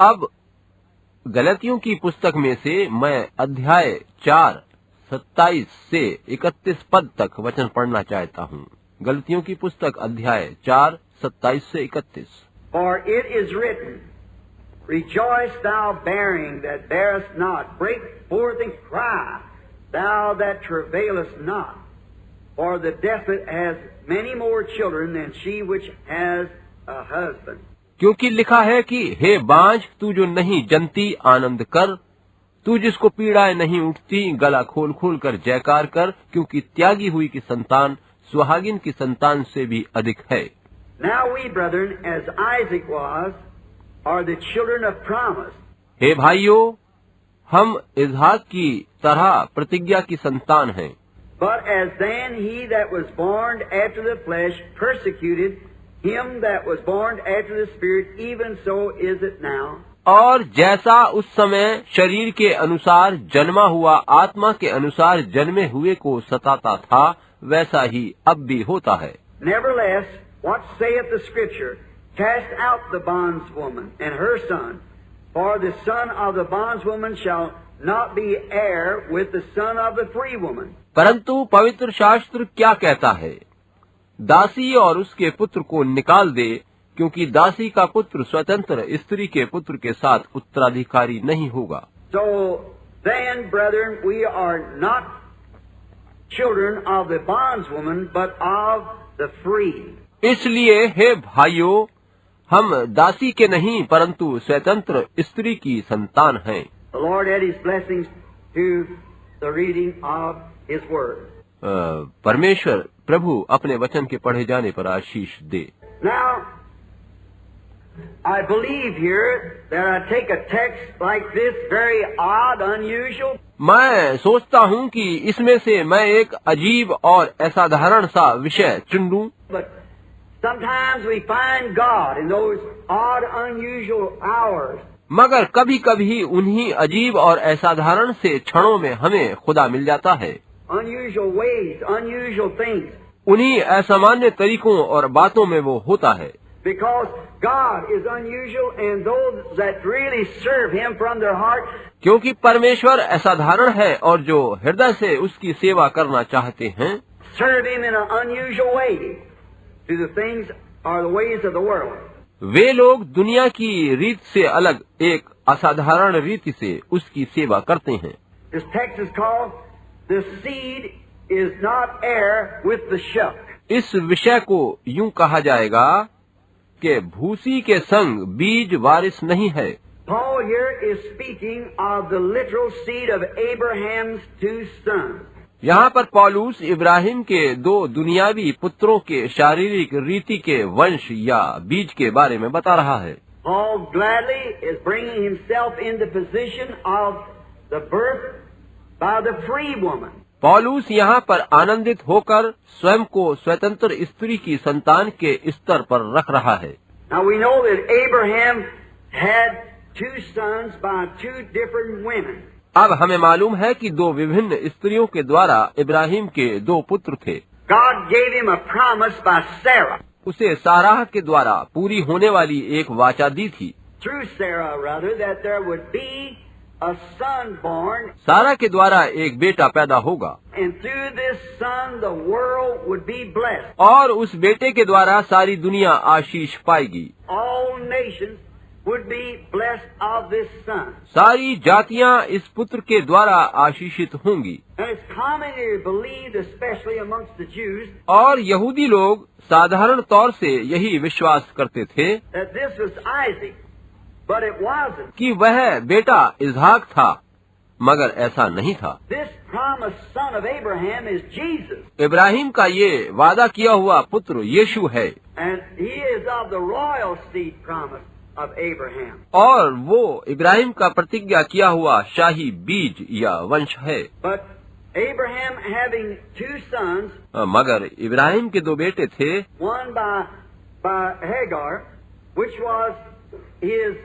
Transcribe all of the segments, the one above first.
अब गलतियों की पुस्तक में से मैं अध्याय 4 27 से 31 पद तक वचन पढ़ना चाहता हूँ। गलतियों की पुस्तक अध्याय 4 27 से 31। For it is written, Rejoice thou bearing that bearest not, break forth and cry, thou that travailest not. For the desolate has many more children than she which has a husband. क्योंकि लिखा है कि हे बांझ, तू जो नहीं जनती आनंद कर, तू जिसको पीड़ाएं नहीं उठती गला खोल खोल कर जयकार कर, क्योंकि त्यागी हुई की संतान सुहागिन की संतान से भी अधिक है। Now we, brethren, as Isaac was, are the children of promise. हे भाइयों, हम इसहाक की तरह प्रतिज्ञा की संतान हैं। But as then he that was born after the flesh persecuted him that was born after the Spirit, even so is it now. और जैसा उस समय शरीर के अनुसार जन्मा हुआ आत्मा के अनुसार जन्मे हुए को सताता था, वैसा ही अब भी होता है। Nevertheless, what saith the Scripture? Cast out the bondswoman and her son, for the son of the bondswoman shall not be heir with the son of the free woman. परंतु पवित्र शास्त्र क्या कहता है? दासी और उसके पुत्र को निकाल दे, क्योंकि दासी का पुत्र स्वतंत्र स्त्री के पुत्र के साथ उत्तराधिकारी नहीं होगा। So then, brethren, we are not children of the bondswoman, but of the free. इसलिए हे भाइयों, हम दासी के नहीं परंतु स्वतंत्र स्त्री की संतान हैं। The Lord add His blessings to the reading of His Word. परमेश्वर प्रभु अपने वचन के पढ़े जाने पर आशीष दे। Now, I believe here that I take a text like this, very odd, unusual. मैं सोचता हूँ कि इसमें से मैं एक अजीब और असाधारण सा विषय चुन लूं। But sometimes we find God in those odd, unusual hours. मगर कभी कभी उन्हीं अजीब और असाधारण से क्षणों में हमें खुदा मिल जाता है। Unusual ways, unusual things. उन्हीं असामान्य तरीकों और बातों में वो होता है। Because God is unusual, and those that really serve Him from their heart, क्योंकि परमेश्वर असाधारण है और जो हृदय से उसकी सेवा करना चाहते हैं serve Him in an unusual way to the things or the ways of the world. वे लोग दुनिया की रीत से अलग एक असाधारण रीति से उसकी सेवा करते हैं। This text is called, "The seed is not heir with the shuck." इस विषय को यूं कहा जाएगा कि भूसी के संग बीज वारिस नहीं है। Paul here is speaking of the literal seed of Abraham's two sons. यहाँ पर पौलुस इब्राहिम के दो दुनियावी पुत्रों के शारीरिक रीति के वंश या बीज के बारे में बता रहा है। Paul gladly is bringing himself in the position of the birth by the free woman. पौलुस यहाँ पर आनंदित होकर स्वयं को स्वतंत्र स्त्री की संतान के स्तर पर रख रहा है। Now we know that Abraham had two sons by two different women. अब हमें मालूम है कि दो विभिन्न स्त्रियों के द्वारा इब्राहिम के दो पुत्र थे। God gave him a promise by Sarah. उसे साराह के द्वारा पूरी होने वाली एक वाचा दी थी। Through Sarah, rather, that there would be a son born, सारा के द्वारा एक बेटा पैदा होगा and through this son the world would be blessed. और उस बेटे के द्वारा सारी दुनिया आशीष पाएगी। All nations would be blessed of this son. सारी जातियां इस पुत्र के द्वारा आशीषित होंगी। And it's commonly believed, especially amongst the Jews, और यहूदी लोग साधारण तौर से यही विश्वास करते थे that this was Isaac, but it wasn't. कि वह बेटा इसहाक था, मगर ऐसा नहीं था। This promised son of Abraham is Jesus, Ibrahim का ये वादा किया हुआ पुत्र यीशु है and he is of the royal seed promise of Abraham. और वो इब्राहिम का प्रतिज्ञा किया हुआ शाही बीज या वंश है। But Abraham having two sons, मगर इब्राहिम के दो बेटे थे, one by Hagar, which was his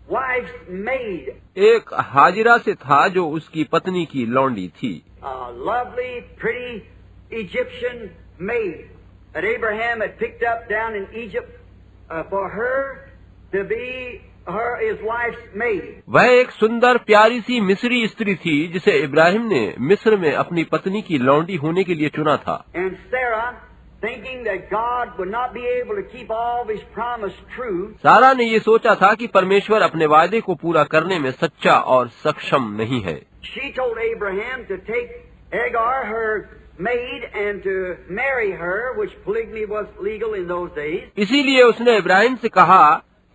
wife's maid, एक हाजिरा से था जो उसकी पत्नी की लौंडी थी। a lovely, pretty Egyptian maid that Abraham had picked up down in Egypt for her to be his wife's maid. वह एक सुंदर प्यारी सी मिस्री स्त्री थी जिसे इब्राहिम ने मिस्र में अपनी पत्नी की लौंडी होने के लिए चुना था। And Sarah, thinking that God would not be able to keep all of his promise true, सारा ने ये सोचा था कि परमेश्वर अपने वायदे को पूरा करने में सच्चा और सक्षम नहीं है। she told Abraham to take Hagar, her maid, and to marry her, which polygamy was legal in those days. इसीलिए उसने इब्राहिम से कहा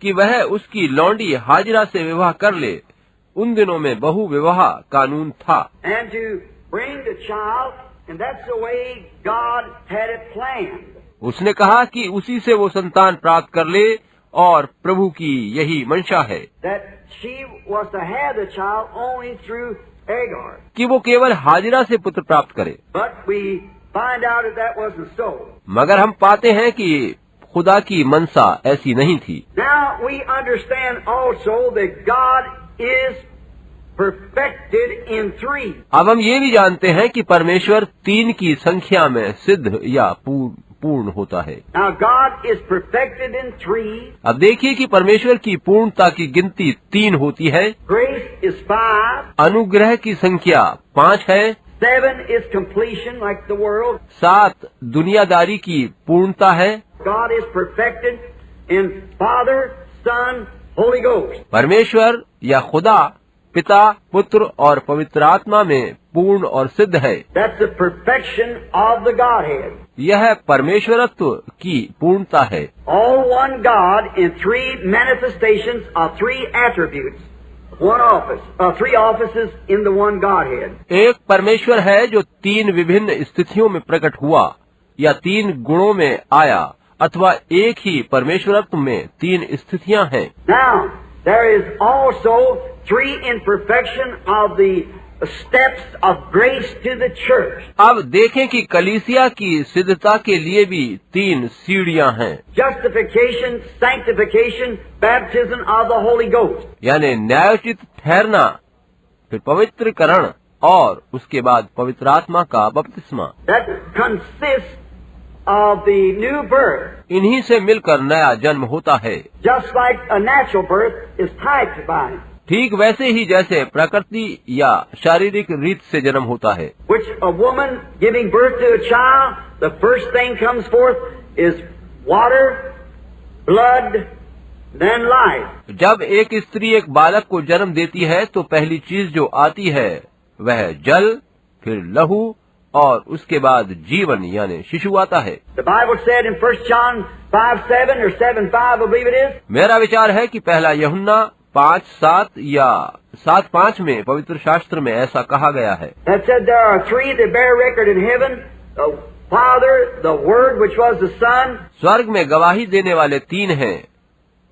कि वह उसकी लौंडी हाजिरा से विवाह कर ले। उन दिनों में बहु विवाह कानून था। And to bring the child, and that's the way God had it planned. उसने कहा कि उसी से वो संतान प्राप्त कर ले और प्रभु की यही मंशा है That she was to have the child only through Hagar. कि वो केवल हाजिरा से पुत्र प्राप्त करे। But we find out that wasn't so. मगर हम पाते हैं कि खुदा की मनसा ऐसी नहीं थी। Now we understand also that God is perfected in three. अब हम ये भी जानते हैं कि परमेश्वर 3 की संख्या में सिद्ध या पूर्ण होता है। Now God is perfected in three. अब देखिए कि परमेश्वर की पूर्णता की गिनती 3 होती है। Grace is 5. अनुग्रह की संख्या 5 है। 7 is completion, like the world. 7 दुनियादारी की पूर्णता है। God is perfected in Father, Son, Holy Ghost. परमेश्वर या खुदा पिता, पुत्र और पवित्र आत्मा में पूर्ण और सिद्ध है। That's the perfection of the Godhead. यह परमेश्वरत्व की पूर्णता है। All one God in three manifestations of three attributes. One office, three offices in the one Godhead. एक परमेश्वर है जो 3 विभिन्न स्थितियों में प्रकट हुआ या 3 गुणों में आया, अथवा एक ही परमेश्वरत्व में 3 स्थितियां हैं। Now, there is also three imperfection of the steps of grace to the church. अब देखें कि कलीसिया की सिद्धता के लिए भी 3 सीढ़ियां हैं। Justification, sanctification, baptism of the Holy Ghost. यानी न्यायोचित ठहरना, फिर पवित्रकरण और उसके बाद पवित्र आत्मा का बपतिस्मा। That consists of the new birth. इन्हीं से मिलकर नया जन्म होता है। Just like a natural birth is typed by it, ठीक वैसे ही जैसे प्रकृति या शारीरिक रीत से जन्म होता है। which a woman giving birth to a child, the first thing comes forth is water, blood, then life. जब एक स्त्री एक बालक को जन्म देती है तो पहली चीज जो आती है वह जल, फिर लहू और उसके बाद जीवन यानी शिशु आता है। The Bible said in 1 John 5:7 or 7:5, I believe it is, मेरा विचार है कि पहला यूहन्ना 5:7 या 7:5 में पवित्र शास्त्र में ऐसा कहा गया है। that said there are three that bear record in heaven, the Father, the Word which was the Son, स्वर्ग में गवाही देने वाले 3 हैं,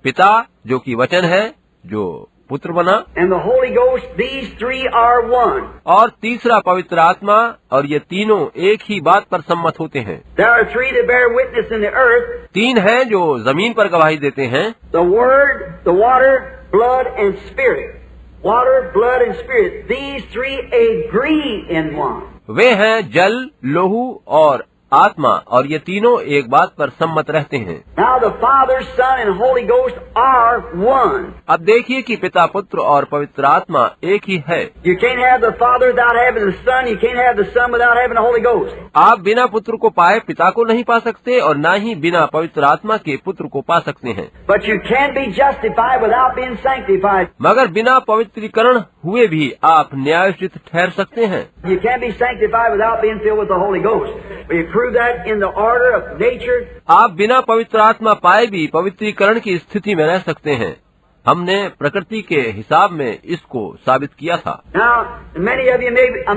पिता जो कि वचन है जो पुत्र बना, and the Holy Ghost. These three are one. और तीसरा पवित्र आत्मा, और ये तीनों एक ही बात पर सम्मत होते हैं। There are three that bear witness in the earth, 3 हैं जो जमीन पर गवाही देते हैं, the Word, the water, blood, and Spirit. Water, blood, and Spirit. These three agree in one. वे हैं जल, लोहू और आत्मा, और ये तीनों एक बात पर सम्मत रहते हैं। Now the Father, Son, and Holy Ghost are one. अब देखिए कि पिता, पुत्र और पवित्र आत्मा एक ही है। You can't have the Father without having the Son. You can't have the Son without having the Holy Ghost. आप बिना पुत्र को पाए पिता को नहीं पा सकते और न ही बिना पवित्र आत्मा के पुत्र को पा सकते हैं। But you can be justified without being sanctified. मगर बिना पवित्रीकरण हुए भी आप न्यायोचित ठहर सकते हैं। You can't be sanctified without being filled with the Holy Ghost. We prove that in the order of nature. आप बिना पवित्र आत्मा पाए भी पवित्रीकरण की स्थिति में रह सकते हैं। हमने प्रकृति के हिसाब में इसको साबित किया था। Now, many of you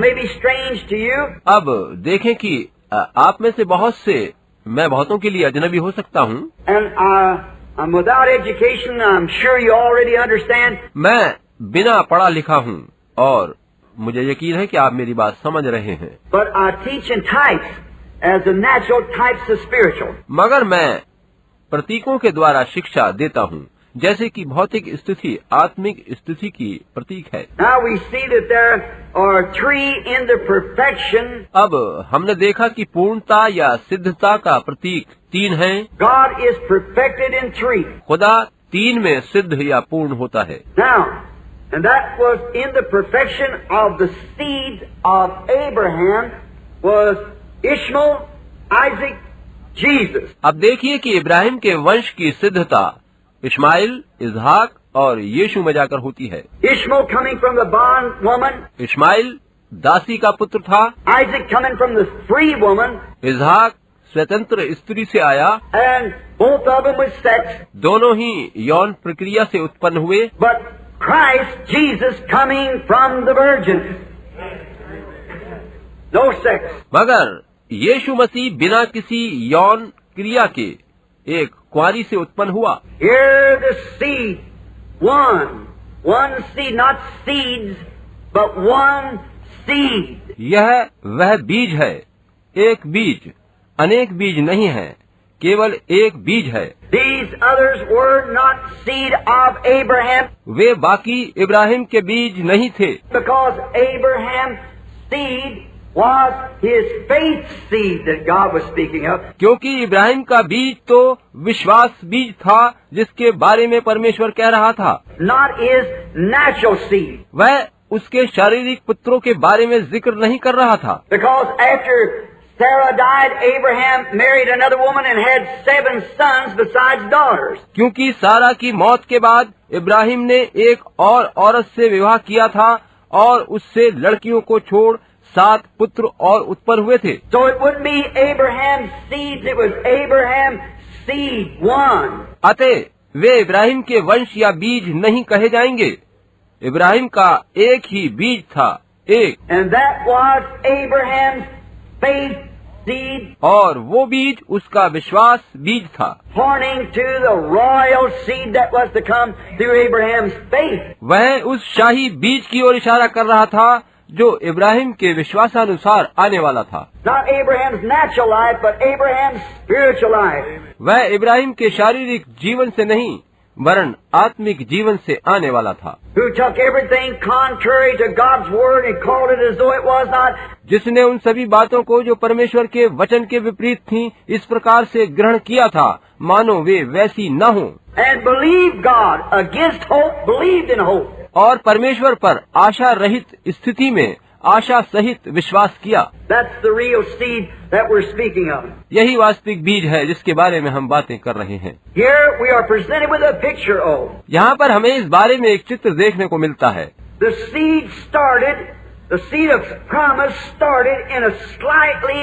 may be strange to you. अब देखें कि आप में से बहुत से, मैं बहुतों के लिए अजनबी हो सकता हूँ। And I'm without education. I'm sure you already understand. मैं बिना पढ़ा लिखा हूँ और मुझे यकीन है कि आप मेरी बात समझ रहे हैं। But I teach in types as the natural types of spiritual. मगर मैं प्रतीकों के द्वारा शिक्षा देता हूँ, जैसे कि भौतिक स्थिति आत्मिक स्थिति की प्रतीक है। Now we see that there are three in the perfection. अब हमने देखा कि पूर्णता या सिद्धता का प्रतीक 3 हैं। God is perfected in three. खुदा 3 में सिद्ध या पूर्ण होता है। Now, and that was in the perfection of the seed of Abraham was Ishmael, Isaac, Jesus. अब देखिए कि इब्राहिम के वंश की सिद्धता इस्माइल, इसहाक और यीशु में जाकर होती है। Ishmael coming from the bondwoman, Ismail दासी का पुत्र था, Isaac coming from the free woman, इसहाक स्वतंत्र स्त्री से आया, and both of them with sex, दोनों ही यौन प्रक्रिया से उत्पन्न हुए, but Christ Jesus coming from the virgin. No sex. मगर यीशु मसीह बिना किसी यौन क्रिया के एक कुंवारी से उत्पन्न हुआ। Here the seed, one seed, not seeds, but one seed. यह वह बीज है, एक बीज, अनेक बीज नहीं है, केवल एक बीज है। These others were not seed of Abraham, वे बाकी इब्राहिम के बीज नहीं थे, because Abraham's seed was his faith seed that God was speaking of. क्योंकि इब्राहिम का बीज तो विश्वास बीज था जिसके बारे में परमेश्वर कह रहा था, Not his natural seed. वह उसके शारीरिक पुत्रों के बारे में जिक्र नहीं कर रहा था। Because after Sarah died, Abraham married another woman and had 7 sons besides daughters. क्योंकि सारा की मौत के बाद इब्राहिम ने एक और औरत से विवाह किया था और उससे लड़कियों को छोड़ 7 पुत्र और उत्पन्न हुए थे। So it wouldn't be Abraham's seeds, it was Abraham's seed, one. अतः वे इब्राहिम के वंश या बीज नहीं कहे जाएंगे, इब्राहिम का एक ही बीज था, एक, And that was Abraham's faith seed, और वो बीज उसका विश्वास बीज था, pointing to the royal seed that was to come through Abraham's faith. वह उस शाही बीज की ओर इशारा कर रहा था जो इब्राहिम के विश्वासानुसार आने वाला था। Not Abraham's natural life, but Abraham's spiritual life. वह इब्राहिम के शारीरिक जीवन से नहीं वरन आत्मिक जीवन से आने वाला था, Who took everything contrary to God's word and called it as though it was not. जिसने उन सभी बातों को जो परमेश्वर के वचन के विपरीत थीं इस प्रकार से ग्रहण किया था मानो वे वैसी न हों, And believed God against hope, believed in hope. और परमेश्वर पर आशा रहित स्थिति में आशा सहित विश्वास किया। That's the real seed that we're speaking of. यही वास्तविक बीज है जिसके बारे में हम बातें कर रहे हैं। Here we are presented with a picture of यहाँ पर हमें इस बारे में एक चित्र देखने को मिलता है। the seed of promise started in a slightly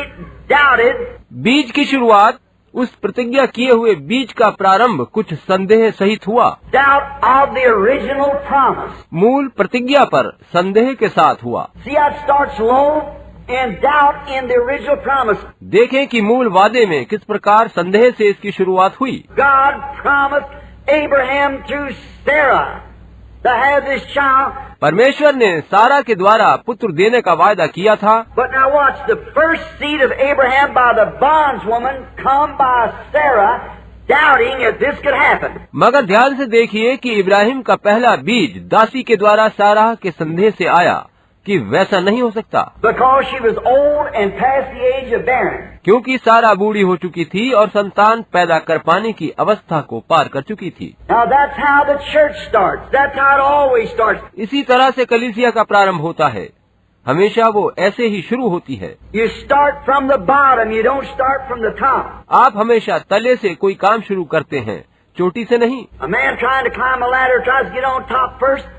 doubted, बीज की शुरुआत, उस प्रतिज्ञा किए हुए बीज का प्रारंभ कुछ संदेह सहित हुआ। doubt of the original promise. मूल प्रतिज्ञा पर संदेह के साथ हुआ। See how it starts low and doubt in the original promise. देखें कि मूल वादे में किस प्रकार संदेह से इसकी शुरुआत हुई। God promised Abraham through Sarah to have this child. परमेश्वर ने सारा के द्वारा पुत्र देने का वायदा किया था, But now watch, the first seed of Abraham by the bondswoman come by Sarah, doubting if this could happen. मगर ध्यान से देखिए कि इब्राहिम का पहला बीज दासी के द्वारा सारा के संदेह से आया कि वैसा नहीं हो सकता, Because she was old and past the age of bearing. क्योंकि सारा बूढ़ी हो चुकी थी और संतान पैदा कर पाने की अवस्था को पार कर चुकी थी। Now that's how the church starts. That's how it always starts. इसी तरह से कलीसिया का प्रारंभ होता है, हमेशा वो ऐसे ही शुरू होती है। You start from the bottom, you don't start from the top. आप हमेशा तले से कोई काम शुरू करते हैं, चोटी से नहीं। A man trying to climb a ladder tries to get on top first,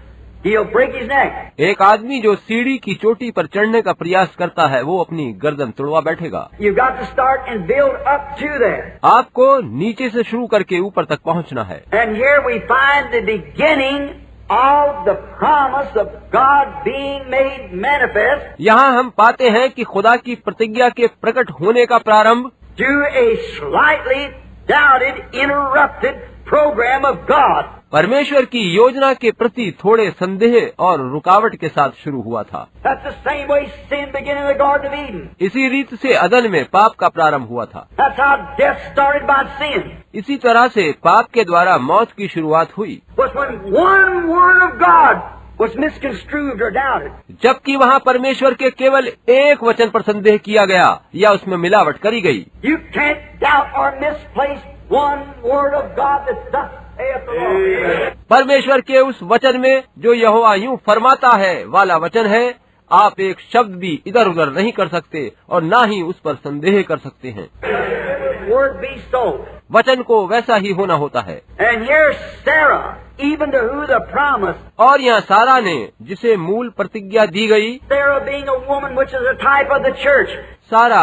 he'll break his neck. एक आदमी जो सीढ़ी की चोटी पर चढ़ने का प्रयास करता है वो अपनी गर्दन तुड़वा बैठेगा। You've got to start and build up to that. आपको नीचे से शुरू करके ऊपर तक पहुंचना है। And here we find the beginning of the promise of God being made manifest यहाँ हम पाते हैं कि खुदा की प्रतिज्ञा के प्रकट होने का प्रारंभ through a slightly doubted, interrupted program of God. परमेश्वर की योजना के प्रति थोड़े संदेह और रुकावट के साथ शुरू हुआ था। That's the same way sin began in the Garden of Eden. इसी रीत से अदन में पाप का प्रारंभ हुआ था। That's how death started by sin. इसी तरह से पाप के द्वारा मौत की शुरुआत हुई, Was when one word of God was misconstrued or doubted. जबकि वहाँ परमेश्वर के केवल एक वचन पर संदेह किया गया या उसमें मिलावट करी गई। You can't doubt or misplace one word of God that's thus saith the Lord. परमेश्वर के उस वचन में जो यहोवा यूं फरमाता है वाला वचन है, आप एक शब्द भी इधर उधर नहीं कर सकते और ना ही उस पर संदेह कर सकते हैं। Word be so. वचन को वैसा ही होना होता है। And here's Sarah, even to who the promise, और यहाँ सारा ने जिसे मूल प्रतिज्ञा दी गई, Sarah being a woman which is a type of the church, सारा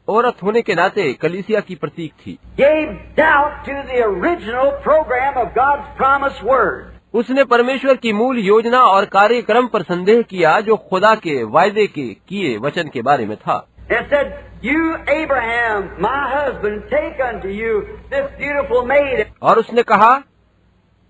औरत होने के नाते कलीसिया की प्रतीक थी, gave doubt to the original program of God's promised word. उसने परमेश्वर की मूल योजना और कार्यक्रम पर संदेह किया जो खुदा के वायदे के किए वचन के बारे में था। And said, You, Abraham, my husband, take unto you this beautiful maid. और उसने कहा,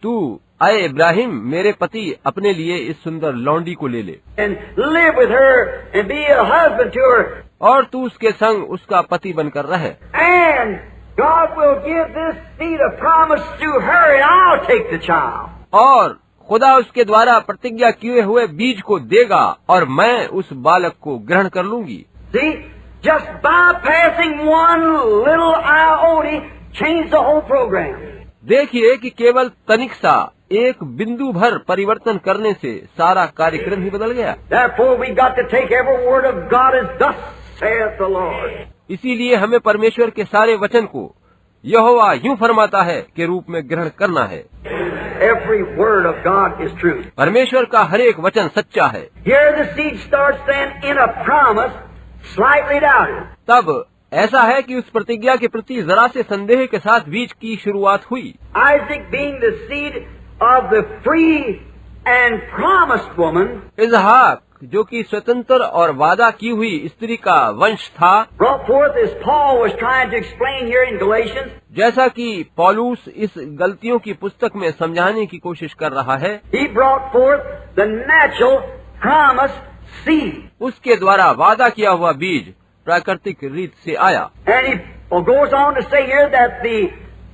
तू अय इब्राहिम मेरे पति अपने लिए इस सुंदर लौंडी को ले ले And live with her and be a husband to her. और तू उसके संग उसका पति बनकर रहे, And God will give this seed of promise to her and I'll take the child. और खुदा उसके द्वारा प्रतिज्ञा किए हुए बीज को देगा और मैं उस बालक को ग्रहण कर लूंगी। See, just bypassing one little iota changed the whole program. देखिए कि केवल तनिक सा एक बिंदु भर परिवर्तन करने से सारा कार्यक्रम ही बदल गया। Therefore we got to take every word of God as thus saith the Lord. इसीलिए हमें परमेश्वर के सारे वचन को यहोवा यूं फरमाता है के रूप में ग्रहण करना है। Every word of God is true. परमेश्वर का हर एक वचन सच्चा है। Here the seed starts then in a promise, slightly doubted. तब ऐसा है कि उस प्रतिज्ञा के प्रति जरा से संदेह के साथ बीज की शुरुआत हुई। Isaac being the seed of the free and promised woman, इसहाक जो कि स्वतंत्र और वादा की हुई स्त्री का वंश था, brought forth as Paul was trying to explain here in Galatians. जैसा कि पौलुस इस गलतियों की पुस्तक में समझाने की कोशिश कर रहा है, He brought forth the natural promised seed. उसके द्वारा वादा किया हुआ बीज प्राकृतिक रीत से आया। And he goes on to say here that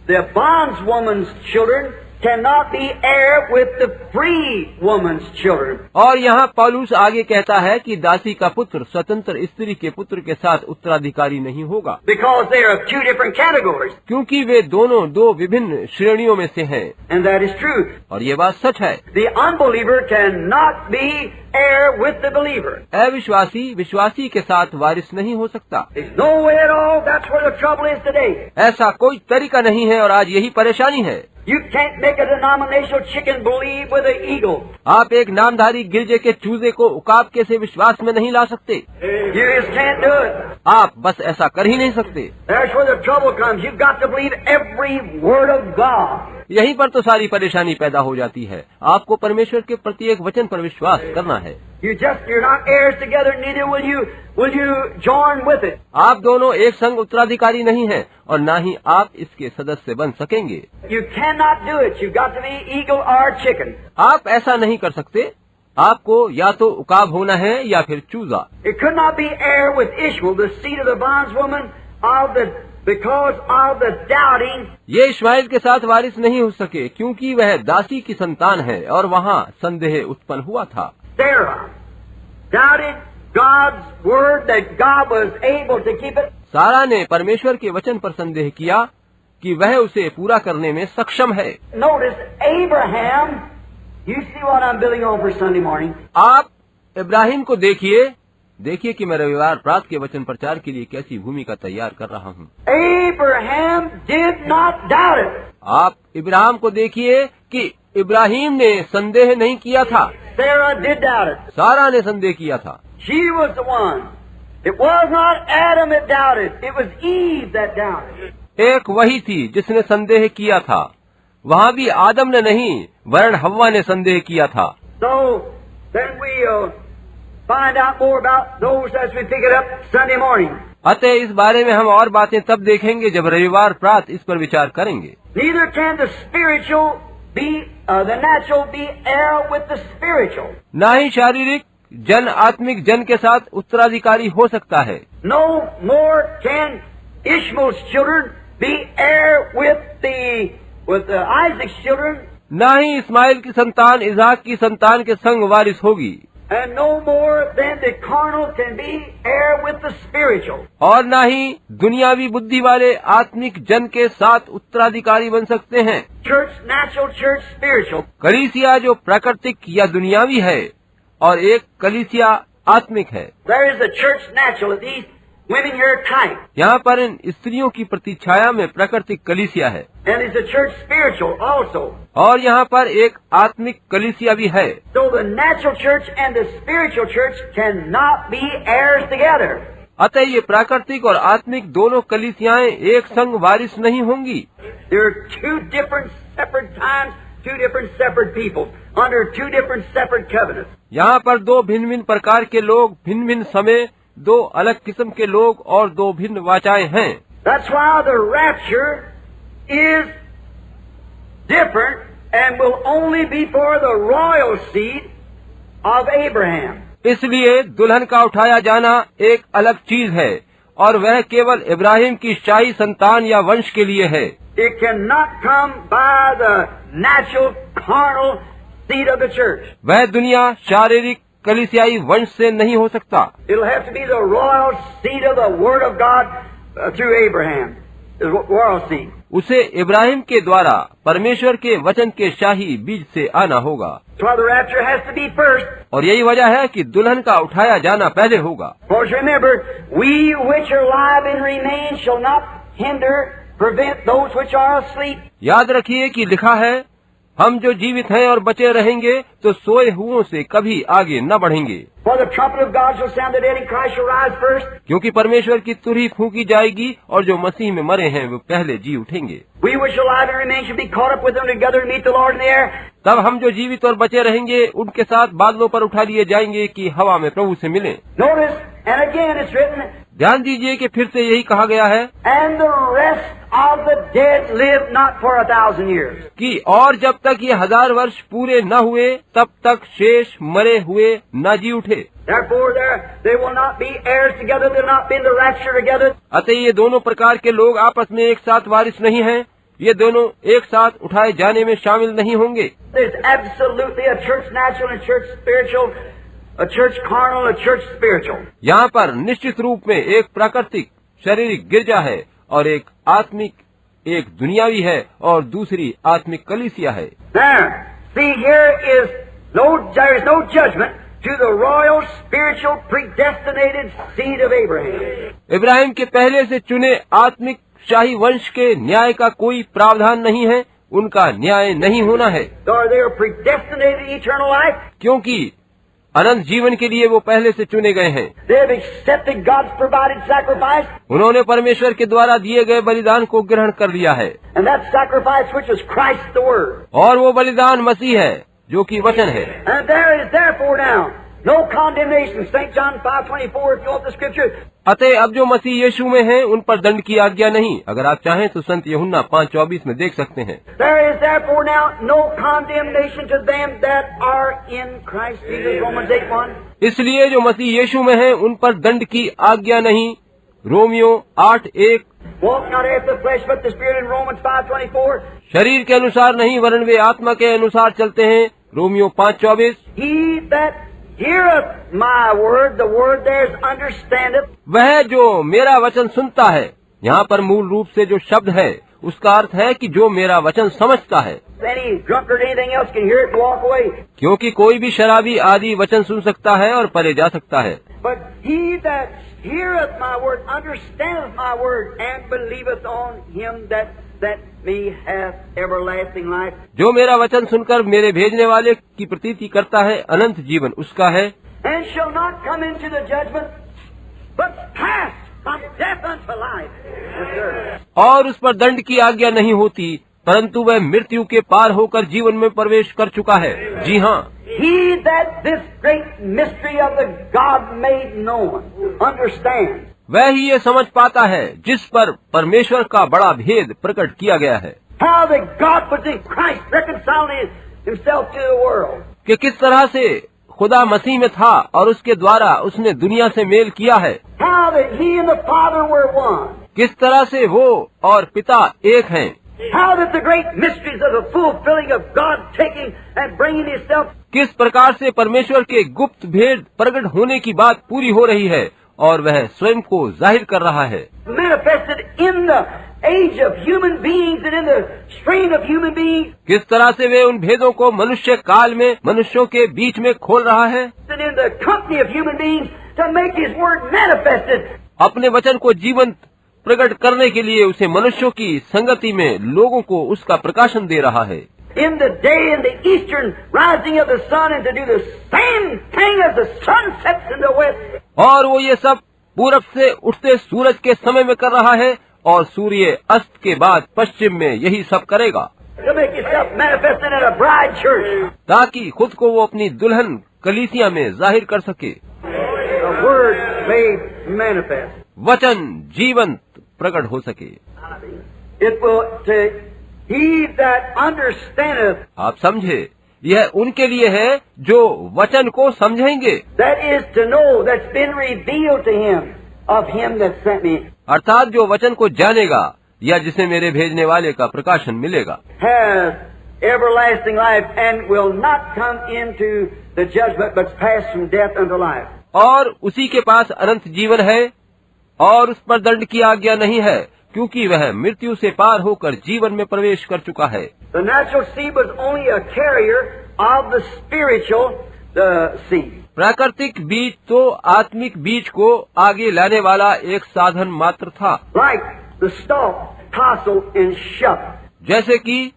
the bondwoman's children cannot be heir with the free woman's children. और यहाँ पौलुस आगे कहता है कि दासी का पुत्र स्वतंत्र स्त्री के पुत्र के साथ उत्तराधिकारी नहीं होगा, Because they are of two different categories. क्योंकि वे दोनों दो विभिन्न श्रेणियों में से हैं। And that is true. और ये बात सच है। The unbeliever cannot be heir with the believer. अविश्वासी विश्वासी के साथ वारिस नहीं हो सकता। There's no way at all. That's where the trouble is today. ऐसा कोई तरीका नहीं है और आज यही परेशानी है। You can't make a denominational chicken believe with an eagle. आप एक नामधारी गिरजे के चूजे को उकाब के से विश्वास में नहीं ला सकते। You just can't do it. आप बस ऐसा कर ही नहीं सकते। That's where the trouble comes. You've got to believe every word of God. यहीं पर तो सारी परेशानी पैदा हो जाती है। आपको परमेश्वर के प्रत्येक वचन पर विश्वास करना है। You're not heirs together, neither will you join with it. आप दोनों एक संग उत्तराधिकारी नहीं हैं और न ही आप इसके सदस्य बन सकेंगे। You cannot do it. You've got to be eagle or chicken. आप ऐसा नहीं कर सकते। आपको या तो उकाब होना है या फिर चूजा। It could not be heir with Ishmael, the seed of the bondwoman, because of the doubting. ये इश्माइल के साथ वारिस नहीं हो सके क्योंकि वह दासी की संतान है और वहाँ संदेह उत्पन्न हुआ था। Sarah doubted God's word that God was able to keep it. सारा ने परमेश्वर के वचन पर संदेह किया कि वह उसे पूरा करने में सक्षम है। Notice Abraham. You see what I'm building on for Sunday morning. आप इब्राहिम को देखिए कि मैं रविवार प्रात के वचन प्रचार के लिए कैसी भूमिका तैयार कर रहा हूँ। Abraham did not doubt it. आप इब्राहिम को देखिए कि इब्राहिम ने संदेह नहीं किया था। Sarah did doubt it. सारा ने संदेह किया था। She was the one. It was not Adam that doubted. It was Eve that doubted. एक वही थी जिसने संदेह किया था। वहाँ भी आदम ने नहीं वरन हव्वा ने संदेह किया था। So then we'll find out more about those as we pick it up Sunday morning. अतः इस बारे में हम और बातें तब देखेंगे जब रविवार प्रात इस पर विचार करेंगे। Neither can the spiritual be the natural be heir with the spiritual. न ही शारीरिक जन आत्मिक जन के साथ उत्तराधिकारी हो सकता है। No more can Ishmael's children be heir with Isaac's children. न ही इस्माइल की संतान इसाक की संतान के संग वारिस होगी। And no more than the carnal can be heir with the spiritual. और न ही दुनियावी बुद्धि वाले आत्मिक जन के साथ उत्तराधिकारी बन सकते हैं। Church natural, church spiritual. कलीसिया जो प्राकृतिक या दुनियावी है और एक कलीसिया आत्मिक है। There is a church natural. These women here type. यहाँ पर इन स्त्रियों की प्रतिछाया में प्राकृतिक कलीसिया है And there's a church spiritual also. और यहाँ पर एक आत्मिक कलीसिया भी है। So the natural church and the spiritual church cannot be heirs together. अतः ये प्राकृतिक और आत्मिक दोनों कलीसियाएं एक संग वारिस नहीं होंगी। There are two different separate times, two different separate people under two different separate covenants. यहाँ पर दो भिन्न भिन्न प्रकार के लोग, भिन्न भिन्न समय, दो अलग किस्म के लोग और दो भिन्न वाचाएं हैं। That's why the rapture is different and will only be for the royal seed of Abraham. इसलिए दुल्हन का उठाया जाना एक अलग चीज है और वह केवल इब्राहिम की शाही संतान या वंश के लिए है। It cannot come by the natural carnal seed of the church. वह दुनिया शारीरिक कलीसियाई वंश से नहीं हो सकता। It'll have to be the royal seed of the Word of God through Abraham. The royal seed. उसे इब्राहिम के द्वारा परमेश्वर के वचन के शाही बीज से आना होगा। That's why the rapture has to be first. और यही वजह है कि दुल्हन का उठाया जाना पहले होगा। For remember, we which are alive and remain shall not hinder, prevent those which are asleep. याद रखिए कि लिखा है, हम जो जीवित हैं और बचे रहेंगे तो सोए हुओं से कभी आगे न बढ़ेंगे। For the trumpet of God shall sound, the dead in Christ shall rise first. क्योंकि परमेश्वर की तुरही फूंकी जाएगी और जो मसीह में मरे हैं वो पहले जी उठेंगे। We which are alive and remain shall be caught up with them together to meet the Lord in the air. तब हम जो जीवित और बचे रहेंगे उनके साथ बादलों पर उठा लिए जाएंगे कि हवा में प्रभु से मिलें। Notice, and again it's written, ध्यान दीजिए कि फिर से यही कहा गया है and the rest of the dead live not for 1,000 years. कि और जब तक ये 1000 वर्ष पूरे न हुए तब तक शेष मरे हुए न जी उठे। Therefore, they will not be heirs together. They'll not be in the rapture together. अतः ये दोनों प्रकार के लोग आपस में एक साथ वारिस नहीं हैं। ये दोनों एक साथ उठाए जाने में शामिल नहीं होंगे। There's absolutely a church natural and a church spiritual, a church carnal, a church spiritual. यहाँ पर निश्चित रूप में एक प्राकृतिक शारीरिक गिरजा है और एक आत्मिक, एक दुनियावी है और दूसरी आत्मिक कलीसिया है। Now, see here there is no judgment to the royal spiritual predestinated seed of Abraham. Ibrahim के पहले से चुने आत्मिक शाही वंश के न्याय का कोई प्रावधान नहीं है, उनका न्याय नहीं होना है। Or they are predestinated eternal life. क्योंकि अनंत जीवन के लिए वो पहले से चुने गए हैं। They have accepted God's provided sacrifice. उन्होंने परमेश्वर के द्वारा दिए गए बलिदान को ग्रहण कर लिया है And that sacrifice which is Christ the Word. और वो बलिदान मसीह है जो कि वचन है। And there is therefore now no condemnation. St. John 5:24, if you want the scripture. अतः अब जो मसीह यीशु में हैं उन पर दंड की आज्ञा नहीं। अगर आप चाहें तो संत यूहन्ना 5:24 में देख सकते हैं। There is therefore now no condemnation to them that are in Christ Jesus. Romans 8:1. इसलिए जो मसीह यीशु में हैं उन पर दंड की आज्ञा नहीं। Romeo 8:1। Walk not after the flesh but the Spirit in Romans 5:24. शरीर के अनुसार नहीं वरन वे आत्मा के अनुसार चलते हैं। Romeo 5:24। He that heareth my word, the word there is understandeth. वह जो मेरा वचन सुनता है, यहाँ पर मूल रूप से जो शब्द है उसका अर्थ है कि जो मेरा वचन समझता है। Any drunkard or anything else can hear it and walk away. क्योंकि कोई भी शराबी आदि वचन सुन सकता है और परे जा सकता है। But he that heareth my word, understandeth my word, and believeth on him that me hath everlasting life. जो मेरा वचन सुनकर मेरे भेजने वाले की प्रतीति करता है, अनंत जीवन उसका है। And shall not come into the judgment, but pass from death unto life. Yes, sir. और उस पर दंड की आज्ञा नहीं होती, परंतु वह मृत्यु के पार होकर जीवन में प्रवेश कर चुका है। जी हाँ, He that this great mystery of the God made known understands. वह ही ये समझ पाता है जिस पर परमेश्वर का बड़ा भेद प्रकट किया गया है How that God was in Christ reconciling himself to the world. कि किस तरह से खुदा मसीह में था और उसके द्वारा उसने दुनिया से मेल किया है। How that he and the Father were one. किस तरह से वो और पिता एक हैं। How that the great mysteries of the fulfilling of God taking and bringing Himself किस प्रकार से परमेश्वर के गुप्त भेद प्रकट होने की बात पूरी हो रही है और वह स्वयं को जाहिर कर रहा है, manifested in the age of human beings and in the strain of human beings किस तरह से वे उन भेदों को मनुष्य काल में मनुष्यों के बीच में खोल रहा है, and in the company of human beings to make His word manifested. अपने वचन को जीवंत प्रकट करने के लिए उसे मनुष्यों की संगति में लोगों को उसका प्रकाशन दे रहा है। In the day and the eastern rising of the sun, and to do the same thing as the sun sets in the west. और वो ये सब पूरब से उठते सूरज के समय में कर रहा है और सूर्य अस्त के बाद पश्चिम में यही सब करेगा, To make Himself manifested in a bride church. ताकि खुद को वो अपनी दुल्हन कलीसिया में जाहिर कर सके। The word made manifest. वचन जीवंत प्रकट हो सके। It will to he that understandeth, आप समझे, यह उनके लिए है जो वचन को समझेंगे, that is to know that's been revealed to him of him that sent me, अर्थात जो वचन को जानेगा या जिसे मेरे भेजने वाले का प्रकाशन मिलेगा, has everlasting life and will not come into the judgment but pass from death unto life. और उसी के पास अनंत जीवन है और उस पर दंड की आज्ञा नहीं है, क्योंकि वह मृत्यु से पार होकर जीवन में प्रवेश कर चुका है। The natural seed was only a carrier of the spiritual seed. प्राकृतिक बीज तो आत्मिक बीज को आगे लाने वाला एक साधन मात्र था, Like the stalk, tassel, and shuck. जैसे कि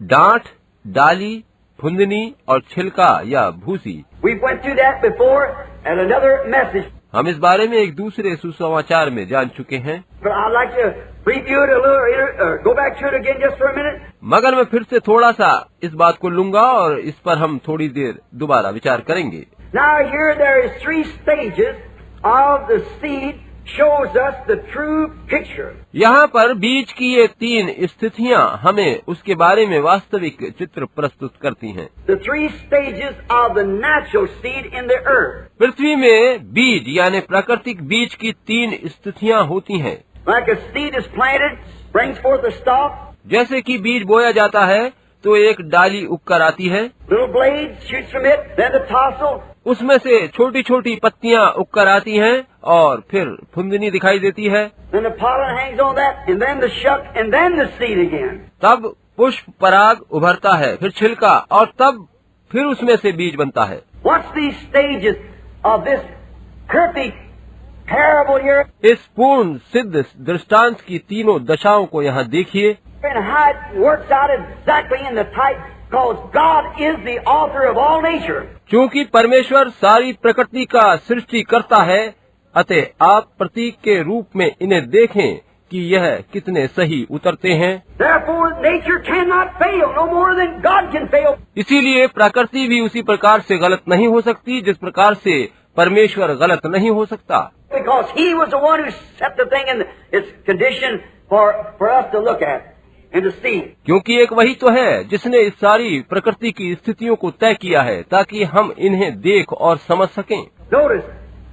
डांठ, डाली, फुंदनी और छिलका या भूसी। We went through that before at another message, हम इस बारे में एक दूसरे सुसमाचार में जान चुके हैं, but I'd like to preview it a little, go back to it again just for a minute. मगर मैं फिर से थोड़ा सा इस बात को लूंगा और इस पर हम थोड़ी देर दोबारा विचार करेंगे। Now here there is 3 stages of the seed shows us the true picture. यहाँ पर बीज की ये 3 स्थितियाँ हमें उसके बारे में वास्तविक चित्र प्रस्तुत करती हैं। The 3 stages of the natural seed in the earth. पृथ्वी में बीज यानी प्राकृतिक बीज की 3 स्थितियाँ होती हैं। Like a seed is planted, brings forth a stalk, जैसे कि बीज बोया जाता है तो एक डाली उगकर आती है, little blade shoots from it, then the tassel, उसमें से छोटी छोटी पत्तियाँ उगकर आती हैं और फिर फुंदनी दिखाई देती है, then the pollen hangs on that, and then the shuck, and then the seed again. तब पुष्प पराग उभरता है, फिर छिलका और तब फिर उसमें से बीज बनता है। What's these stages of this perfect parable here? इस पूर्ण सिद्ध दृष्टांत की तीनों दशाओं को यहाँ देखिए And how it works out exactly in the type, because God is the author of all nature. क्योंकि परमेश्वर सारी प्रकृति का सृष्टि करता है, अतः आप प्रतीक के रूप में इन्हें देखें कि यह कितने सही उतरते हैं। Therefore nature cannot fail no more than God can fail. इसीलिए प्रकृति भी उसी प्रकार से गलत नहीं हो सकती जिस प्रकार से परमेश्वर गलत नहीं हो सकता, Because He was the one who set the thing in its condition for us to look at and to see. क्योंकि एक वही तो है जिसने इस सारी प्रकृति की स्थितियों को तय किया है ताकि हम इन्हें देख और समझ सकें। Notice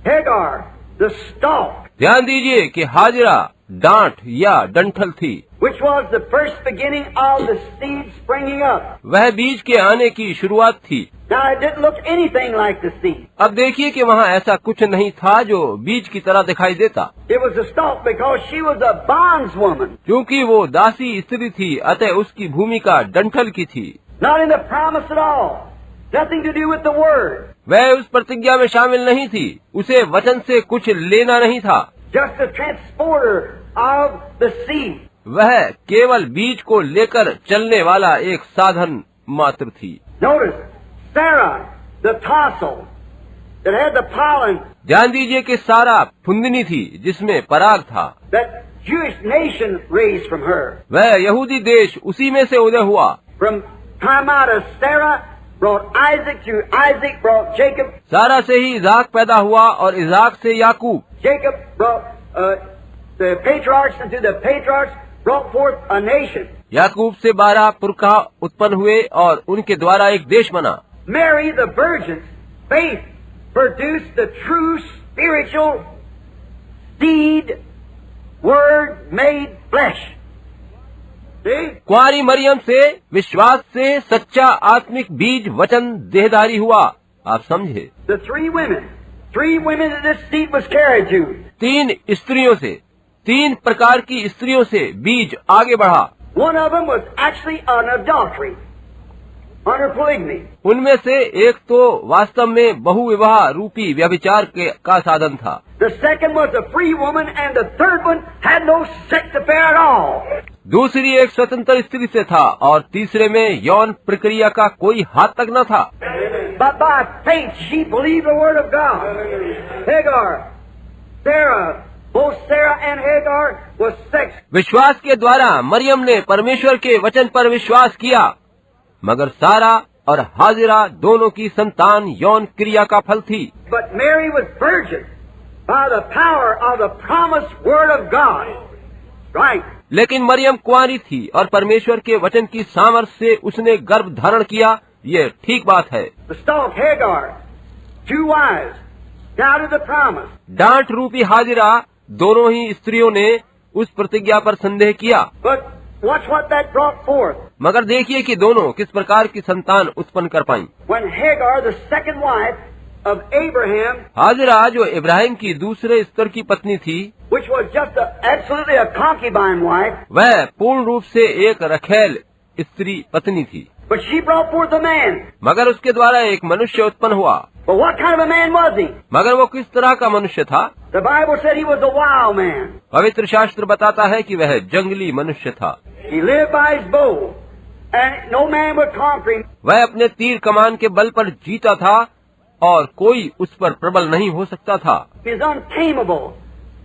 Hagar, the stalk, ध्यान दीजिए कि हाजिरा डांठ या डंठल थी, which was the first beginning of the seed springing up. वह बीज के आने की शुरुआत थी। Now it didn't look anything like the seed. अब देखिए कि वहाँ ऐसा कुछ नहीं था जो बीज की तरह दिखाई देता, It was a stalk because she was a bondswoman, क्योंकि वो दासी स्त्री थी, अतः उसकी भूमिका डंठल की थी। not in the promise at all. Nothing to do with the word. वह उस प्रतिज्ञा में शामिल नहीं थी, उसे वचन से कुछ लेना नहीं था, Just a transporter of the seed. वह केवल बीज को लेकर चलने वाला एक साधन मात्र थी। Notice Sarah, the tassel that had the pollen, ध्यान दीजिए कि सारा फुंदनी थी जिसमें पराग था, that Jewish nation raised from her. वह यहूदी देश उसी में से उदय हुआ। From time out of Sarah brought Isaac, through Isaac brought Jacob. सारा से ही इजाक पैदा हुआ और इजाक से याकूब, Jacob brought the patriarchs, and through the patriarchs brought forth a nation. याकूब से 12 पुरखा उत्पन्न हुए और उनके द्वारा एक देश बना। Mary, the virgin's faith produced the true spiritual seed, word made flesh. See? कुंवारी मरियम से विश्वास से सच्चा आत्मिक बीज वचन देहधारी हुआ। आप समझे? The three women that this seed was carried to. 3 स्त्रियों से, 3 प्रकार की स्त्रियों से बीज आगे बढ़ा। One of them was actually an adultery under polygamy. उनमें से एक तो वास्तव में बहुविवाह रूपी व्यभिचार का साधन था। The second was a free woman, and the third one had no sex affair at all. दूसरी एक स्वतंत्र स्त्री से था और तीसरे में यौन प्रक्रिया का कोई हाथ तक न था। But by faith she believed the word of God. Hagar, Sarah, both Sarah and Hagar was sex. विश्वास के द्वारा मरियम ने परमेश्वर के वचन पर विश्वास किया, मगर सारा और हाजिरा दोनों की संतान यौन क्रिया का फल थी। But Mary was virgin by the power of the promised word of God. Right. लेकिन मरियम कुंवारी थी और परमेश्वर के वचन की सामर्थ्य से उसने गर्भ धारण किया। ये ठीक बात है। The stalk Hagar, 2 wives, doubted the promise. डांट रूपी हाजिरा दोनों ही स्त्रियों ने उस प्रतिज्ञा पर संदेह किया। But watch what that brought forth. मगर देखिए कि दोनों किस प्रकार की संतान उत्पन्न कर पाईं। When Hagar, the second wife of Abraham, हाजिरा जो इब्राहिम की दूसरे स्तर की पत्नी थी, which was just absolutely a concubine wife, वह पूर्ण रूप से एक रखैल स्त्री पत्नी थी, but she brought forth a man. मगर उसके द्वारा एक मनुष्य उत्पन्न हुआ। But what kind of a man was he? मगर वो किस तरह का मनुष्य था? The Bible said he was a wild man. पवित्र शास्त्र बताता है कि वह जंगली मनुष्य था। He lived by his bow, and no man would conquer him. वह अपने तीर कमान के बल पर जीता था और कोई उस पर प्रबल नहीं हो सकता था। He is untamable,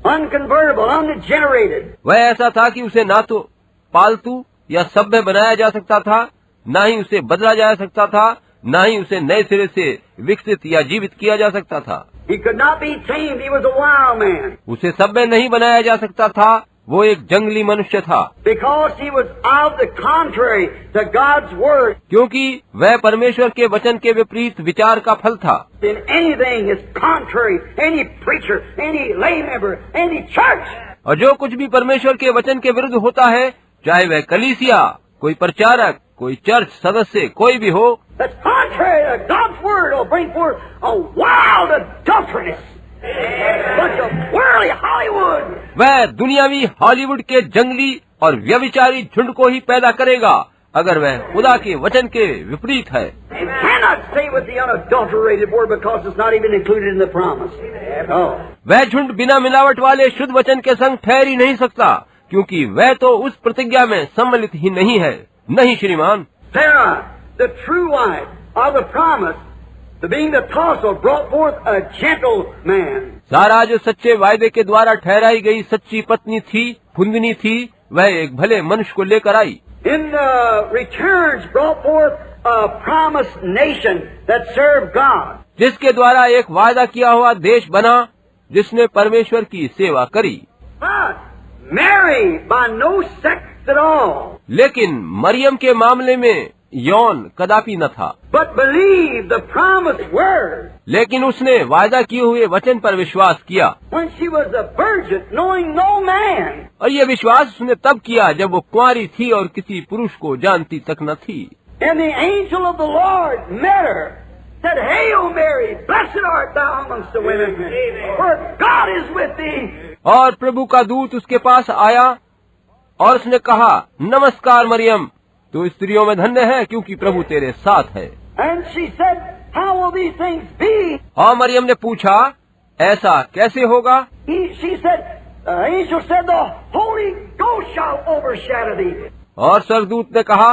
unconvertible, unregenerated. वह ऐसा था कि उसे ना तो पालतू या सभ्य बनाया जा सकता था, ना ही उसे बदला जा सकता था, ना ही उसे नए सिरे से विकसित या जीवित किया जा सकता था। He could not be tamed. He was a wild man. उसे सभ्य नहीं बनाया जा सकता था, वो एक जंगली मनुष्य था, Because he was of the contrary to God's word. क्योंकि वह परमेश्वर के वचन के विपरीत विचार का फल था। In anything is contrary, any preacher, any lay member, any church. और जो कुछ भी परमेश्वर के वचन के विरुद्ध होता है, चाहे वह कलीसिया, कोई प्रचारक, कोई चर्च सदस्य, कोई भी हो, That's contrary to God's word will bring forth a wild adulteress. Bunch of worldly Hollywood. वह दुनियावी हॉलीवुड के जंगली और व्यभिचारी झुंड को ही पैदा करेगा अगर वह खुदा के वचन के विपरीत है। You cannot stay with the unadulterated word because it's not even included in the promise. No. वह झुंड बिना मिलावट वाले शुद्ध वचन के संग ठहर ही नहीं सकता, क्योंकि वह तो उस प्रतिज्ञा में सम्मिलित ही नहीं है। नहीं श्रीमान। Sarah, the true wife of the promise, the being the tassel, brought forth a gentle man. सारा जो सच्चे वायदे के द्वारा ठहराई गई सच्ची पत्नी थी, फुंदनी थी, वह एक भले मनुष्य को लेकर आई। In the returns brought forth a promised nation that served God. जिसके द्वारा एक वायदा किया हुआ देश बना जिसने परमेश्वर की सेवा करी। But Mary, by no sex at all, लेकिन मरियम के मामले में यौन कदापि न था, but believed the promised word. लेकिन उसने वायदा किए हुए वचन पर विश्वास किया। When she was a virgin, knowing no man. और ये विश्वास उसने तब किया जब वो कुंवारी थी और किसी पुरुष को जानती तक न थी। And the angel of the Lord met her, said, Hail Mary, blessed art thou amongst the women, for God is with thee. और प्रभु का दूत उसके पास आया और उसने कहा, नमस्कार मरियम, तू स्त्रियों में धन्य है, क्योंकि प्रभु तेरे साथ है। And she said, How will these things be? और मरियम ने पूछा, ऐसा कैसे होगा? She said, the angel said, the Holy Ghost shall overshadow thee. और स्वर्गदूत ने कहा,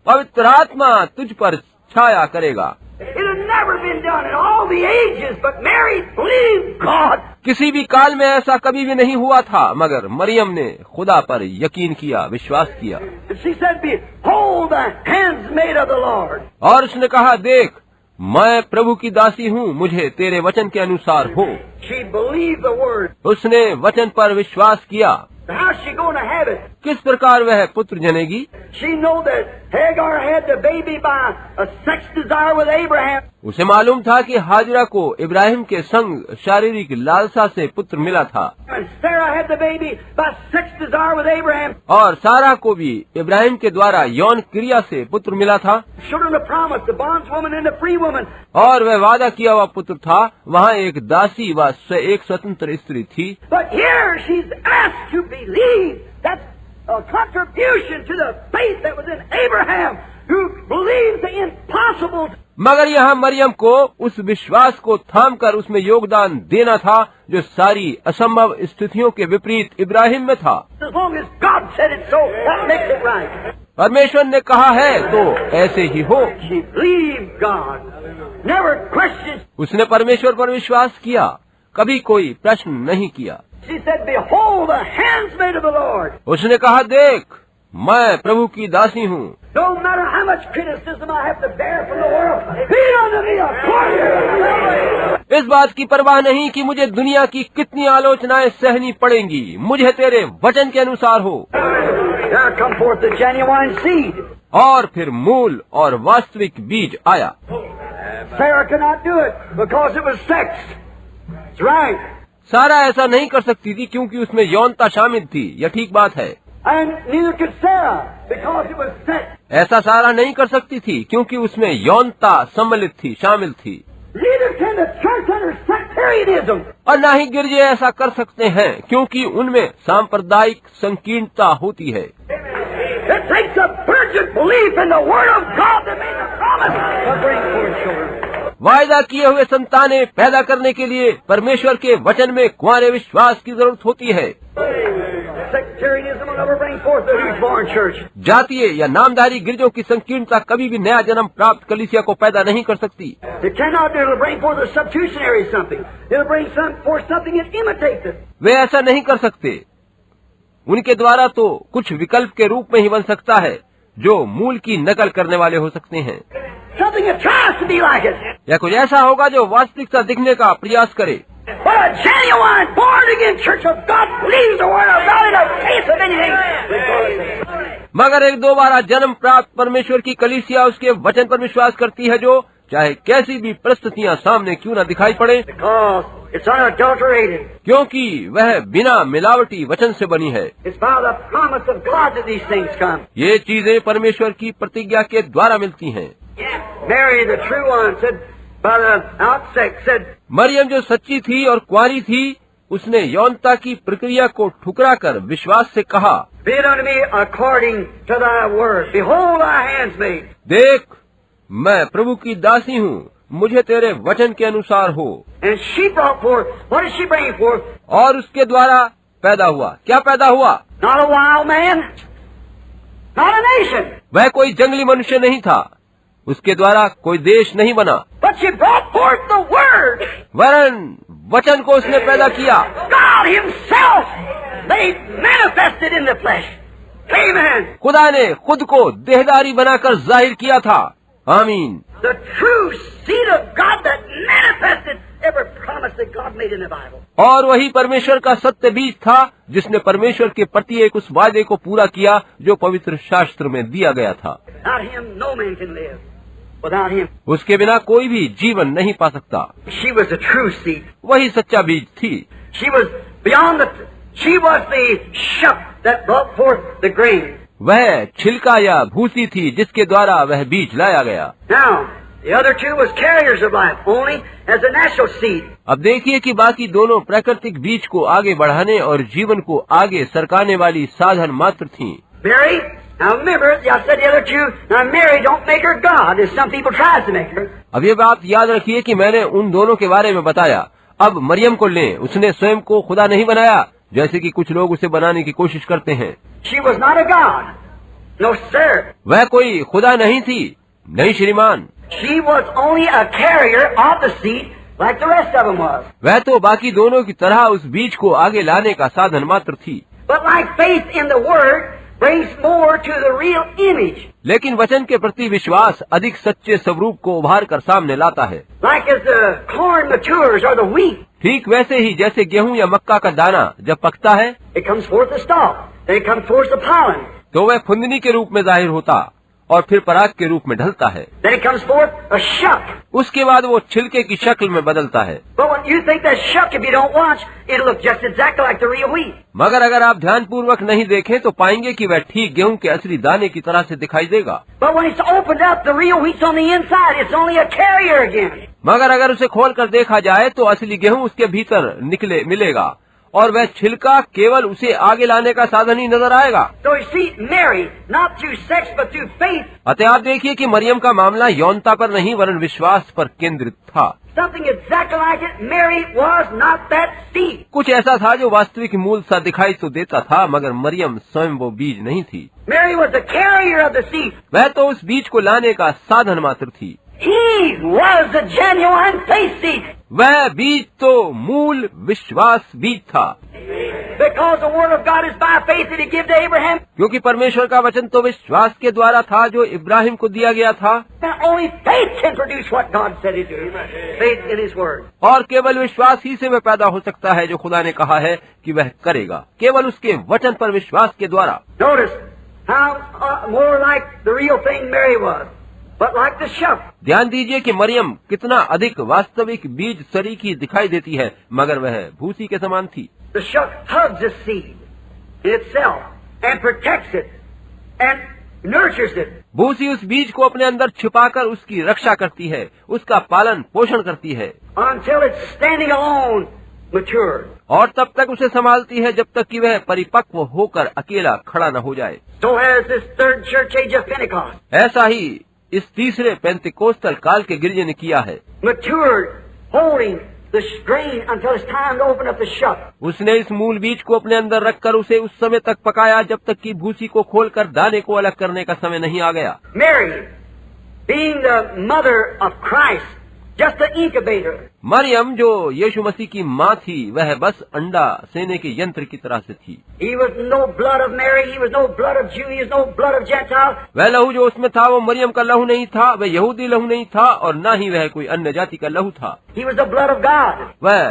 पवित्र आत्मा तुझ पर छाया करेगा। It had never been done in all the ages, but Mary believed God. किसी भी काल में ऐसा कभी भी नहीं हुआ था, मगर मरियम ने खुदा पर यकीन किया, विश्वास किया। And she said, Behold, the handsmaid of the Lord. और उसने कहा, देख, मैं प्रभु की दासी हूँ, मुझे तेरे वचन के अनुसार हो। She believed the word. उसने वचन पर विश्वास किया। How's she going to have it? किस प्रकार वह पुत्र जनेगी। She knew that Hagar had the baby by a sex desire with Abraham. उसे मालूम था कि हाजिरा को इब्राहिम के संग शारीरिक लालसा से पुत्र मिला था And Sarah had the baby by sex desire with Abraham. और सारा को भी इब्राहिम के द्वारा यौन क्रिया से पुत्र मिला था। Children of promise, the bondswoman and the free woman. और वह वादा किया हुआ पुत्र था। वहाँ एक दासी व एक स्वतंत्र स्त्री थी। But here she's asked to believe. That's a contribution to the faith that was in Abraham, who believed the impossible. मगर यहाँ मरियम को उस विश्वास को थामकर उसमें योगदान देना था जो सारी असंभव स्थितियों के विपरीत इब्राहिम में था। As long as God said it so, that makes it right. परमेश्वर ने कहा है तो ऐसे ही हो। She believed God. Never questioned. उसने परमेश्वर पर विश्वास किया, कभी कोई प्रश्न नहीं किया। She said, "Behold, the handmaid of the Lord." उसने कहा, देख मैं प्रभु की दासी हूँ। No matter how much criticism I have to bear from the world, be unto me according. इस बात की परवाह नहीं कि मुझे दुनिया की कितनी आलोचनाएं सहनी पड़ेंगी, मुझे तेरे वचन के अनुसार हो। There come forth the genuine seed. और फिर मूल और वास्तविक बीज आया। Sarah could not do it because it was sex. That's right. सारा ऐसा नहीं कर सकती थी क्योंकि उसमें यौनता शामिल थी। यह ठीक बात है। And neither could Sarah because it was sex. ऐसा सारा नहीं कर सकती थी क्योंकि उसमें यौनता सम्मिलित थी, शामिल थी। Neither can the church under sectarianism. और न ही गिरजे ऐसा कर सकते हैं क्योंकि उनमें सांप्रदायिक संकीर्णता होती है। It takes a virgin belief in the word of God that made the promise to bring forth children. वायदा किए हुए संतानें पैदा करने के लिए परमेश्वर के वचन में कुंवारे विश्वास की जरूरत होती है। Sectarianism will never bring forth a huge born church. जातीय या नामधारी गिरजों की संकीर्णता कभी भी नया जन्म प्राप्त कलीसिया को पैदा नहीं कर सकती। It cannot do. It'll bring forth a substitutionary something. It'll bring forth something that imitates it. वे ऐसा नहीं कर सकते। उनके द्वारा तो कुछ विकल्प के रूप में ही बन सकता है जो मूल की नकल करने वाले हो सकते हैं। Something that tries to be like it. या कुछ ऐसा होगा जो वास्तविकता दिखने का प्रयास करे। But a genuine, born-again church of God believes the word of God in the face of anything. मगर एक दोबारा जन्म प्राप्त परमेश्वर की कलीसिया उसके वचन पर विश्वास करती है जो चाहे कैसी भी परिस्थितियां सामने क्यों न दिखाई पड़े, Because it's unadulterated. क्योंकि वह बिना मिलावटी वचन से बनी है। It's by the promise of God that these things come. ये चीजें परमेश्वर की प्रतिज्ञा के द्वारा मिलती हैं। Mary, the true one, said by the outset, said, Maryam जो सच्ची थी और कुंवारी थी, उसने यौनता की प्रक्रिया को ठुकरा कर विश्वास से कहा, "Be it unto me according to thy word. Behold, thy handmaid." देख मैं प्रभु की दासी हूँ, मुझे तेरे वचन के अनुसार हो। And she brought forth. What did she bring forth? और उसके द्वारा पैदा हुआ, क्या पैदा हुआ? Not a wild man, not a nation, वह कोई जंगली मनुष्य नहीं था, उसके द्वारा कोई देश नहीं बना, but she brought forth the word. वरन वचन को उसने पैदा किया। God Himself made manifested in the flesh. Amen. खुदा ने खुद को देहधारी बनाकर जाहिर किया था। आमीन। The true seed of God that manifested every promise that God made in the Bible. और वही परमेश्वर का सत्य बीज था जिसने परमेश्वर के प्रति एक उस वादे को पूरा किया जो पवित्र शास्त्र में दिया गया था। Without Him, no man can live. Without Him, उसके बिना कोई भी जीवन नहीं पा सकता। she was the true seed. वही सच्चा बीज थी। She was beyond the. She was the shuck that brought forth the grain. वह छिलका या भूसी थी जिसके द्वारा वह बीज लाया गया। Now, the other two was carriers of life, only as a natural seed. अब देखिए कि बाकी दोनों प्राकृतिक बीज को आगे बढ़ाने और जीवन को आगे सरकाने वाली साधन मात्र थीं। Mary, now remember, I said the other two, now Mary don't make her God, as some people tries to make her. अब ये बात याद रखिए कि मैंने उन दोनों के बारे में बताया। अब मरियम को लें, उसने स्वयं को खुदा नहीं बनाया जैसे कि कुछ लोग उसे बनाने की कोशिश करते हैं। She was not a God. No, sir. वह कोई खुदा नहीं थी, नहीं श्रीमान। She was only a carrier of the seed, like the rest of them was. वह तो बाकी दोनों की तरह उस बीज को आगे लाने का साधन मात्र थी। But like faith in the Word brings more to the real image. लेकिन वचन के प्रति विश्वास अधिक सच्चे स्वरूप को उभार कर सामने लाता है। Like as the corn matures or the wheat, ठीक वैसे ही जैसे गेहूं या मक्का का दाना जब पकता है, it comes forth the stalk. Then it comes forth the pollen. तो वह फुंदनी के रूप में जाहिर होता और फिर पराग के रूप में ढलता है। Then it comes forth a shuck. उसके बाद वो छिलके की शक्ल में बदलता है। But when you think that shuck, if you don't watch, it'll look just exactly like the real wheat. मगर अगर आप ध्यानपूर्वक नहीं देखें तो पाएंगे कि वह ठीक गेहूं के असली दाने की तरह से दिखाई देगा। But when it's opened up, the real wheat's on the inside. It's only a carrier again. मगर अगर उसे खोलकर देखा जाए तो असली गेहूं उसके भीतर मिलेगा और वह छिलका केवल उसे आगे लाने का साधन ही नजर आएगा। So you see, Mary, not through sex but through faith, अतः आप देखिए कि मरियम का मामला यौनता पर नहीं वरन विश्वास पर केंद्रित था। something exactly like it. Mary was not that seed. कुछ ऐसा था जो वास्तविक मूल सा दिखाई तो देता था, मगर मरियम स्वयं वो बीज नहीं थी। Mary was the carrier of the seed. वह तो उस बीज को लाने का साधन मात्र थी। He was the genuine faith seed. वह बीज तो मूल विश्वास बीज था। Because the word of God is by faith that he gave to Abraham. क्योंकि परमेश्वर का वचन तो विश्वास के द्वारा था जो इब्राहिम को दिया गया था। Now only faith can produce what God said he'd do. Faith in his word. और केवल विश्वास ही से वह पैदा हो सकता है जो खुदा ने कहा है कि वह करेगा, केवल उसके वचन पर विश्वास के द्वारा। Notice how more like the real thing Mary was, but like the shuck. ध्यान दीजिए कि मरियम कितना अधिक वास्तविक बीज सरीखी दिखाई देती है, मगर वह भूसी के समान थी। The shuck hugs the seed in itself and protects it and nurtures it. भूसी उस बीज को अपने अंदर छिपाकर उसकी रक्षा करती है, उसका पालन पोषण करती है Until it's standing alone, mature. और तब तक उसे संभालती है जब तक कि वह परिपक्व होकर अकेला खड़ा न हो जाए। So has this third church age of Pentecost. ऐसा ही इस तीसरे पेंतिकोस्तल काल के गिरजे ने किया है। Matured, holding the grain until it's time to open up the shuck. उसने इस मूल बीज को अपने अंदर रखकर उसे उस समय तक पकाया जब तक कि भूसी को खोलकर दाने को अलग करने का समय नहीं आ गया। Mary, being the mother of Christ, just an incubator. Maryam जो यीशु मसीह की माँ थी, वह बस अंडा सेने के यंत्र की तरह से थी। He was no blood of Mary, he was no blood of Jew, he was no blood of Gentile. वह लहू जो उसमें था वो मरियम का लहू नहीं था, वह यहूदी लहू नहीं था और न ही वह कोई अन्य जाति का लहू था। He was the blood of God. वह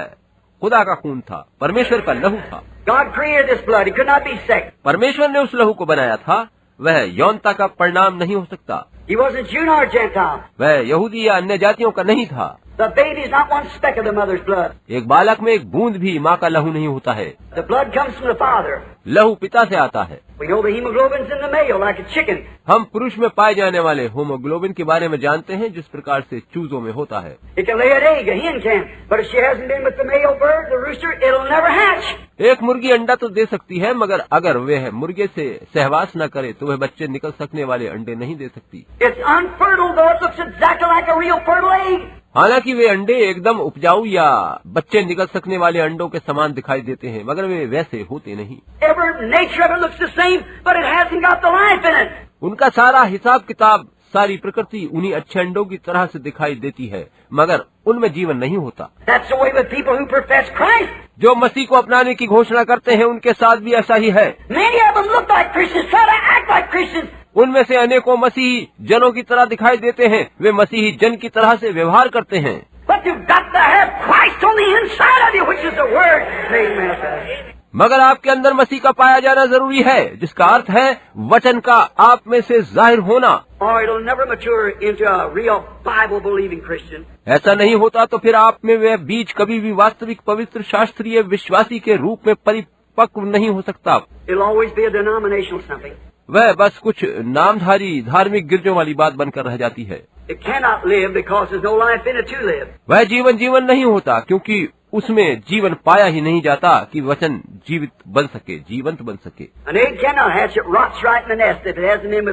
खुदा का खून था, परमेश्वर का लहू था। God created this blood. It could not be sex. परमेश्वर ने उस लहू को बनाया था, वह यौनता का परिणाम नहीं हो सकता। He wasn't Jew nor Gentile. वह यहूदी या अन्य जातियों का नहीं था। The baby is not one speck of the mother's blood. एक बालक में एक बूंद भी माँ का लहू नहीं होता है। The blood comes from the father. लहू पिता से आता है। We know the hemoglobin's in the male like a chicken. हम पुरुष में पाए जाने वाले होमोग्लोबिन के बारे में जानते हैं, जिस प्रकार से चूजों में होता है। It can lay an egg, a hen can, but if she hasn't been with the male bird, the rooster, it'll never hatch. एक मुर्गी अंडा तो दे सकती है, मगर अगर वह मुर्गे से सहवास न करे तो वह बच्चे निकल सकने वाले अंडे नहीं दे सकती। It's unfertile, though it looks exactly like a real fertile egg. हालांकि वे अंडे एकदम उपजाऊ या बच्चे निकल सकने वाले अंडों के समान दिखाई देते हैं, मगर वे वैसे होते नहीं। Every nature of it looks the same, but it hasn't got the life in it. उनका सारा हिसाब किताब, सारी प्रकृति उन्हीं अच्छे अंडों की तरह से दिखाई देती है, मगर उनमें जीवन नहीं होता। That's the way with people who profess Christ. जो मसीह को अपनाने की घोषणा करते हैं, उनके साथ भी ऐसा ही है। Many of them look like Christians, try to act like Christians. उनमें से अनेकों मसीही जनों की तरह दिखाई देते हैं, वे मसीही जन की तरह से व्यवहार करते हैं। But you've got to have Christ on the inside of you, which is the Word made manifest. मगर आपके अंदर मसीह का पाया जाना जरूरी है, जिसका अर्थ है वचन का आप में से जाहिर होना। Or it'll never mature into a real Bible-believing Christian. ऐसा नहीं होता तो फिर आप में वह बीज कभी भी वास्तविक पवित्र शास्त्रीय विश्वासी के रूप में परिपक्व नहीं हो सकता। It'll always be a denominational something. वह बस कुछ नामधारी धार्मिक गिरजों वाली बात बनकर रह जाती है। It cannot live because there's no life in it to live. वह जीवन नहीं होता, क्योंकि उसमें जीवन पाया ही नहीं जाता कि वचन जीवित बन सके, जीवंत बन सके। An egg cannot hatch. It rots right in the nest if it hasn't been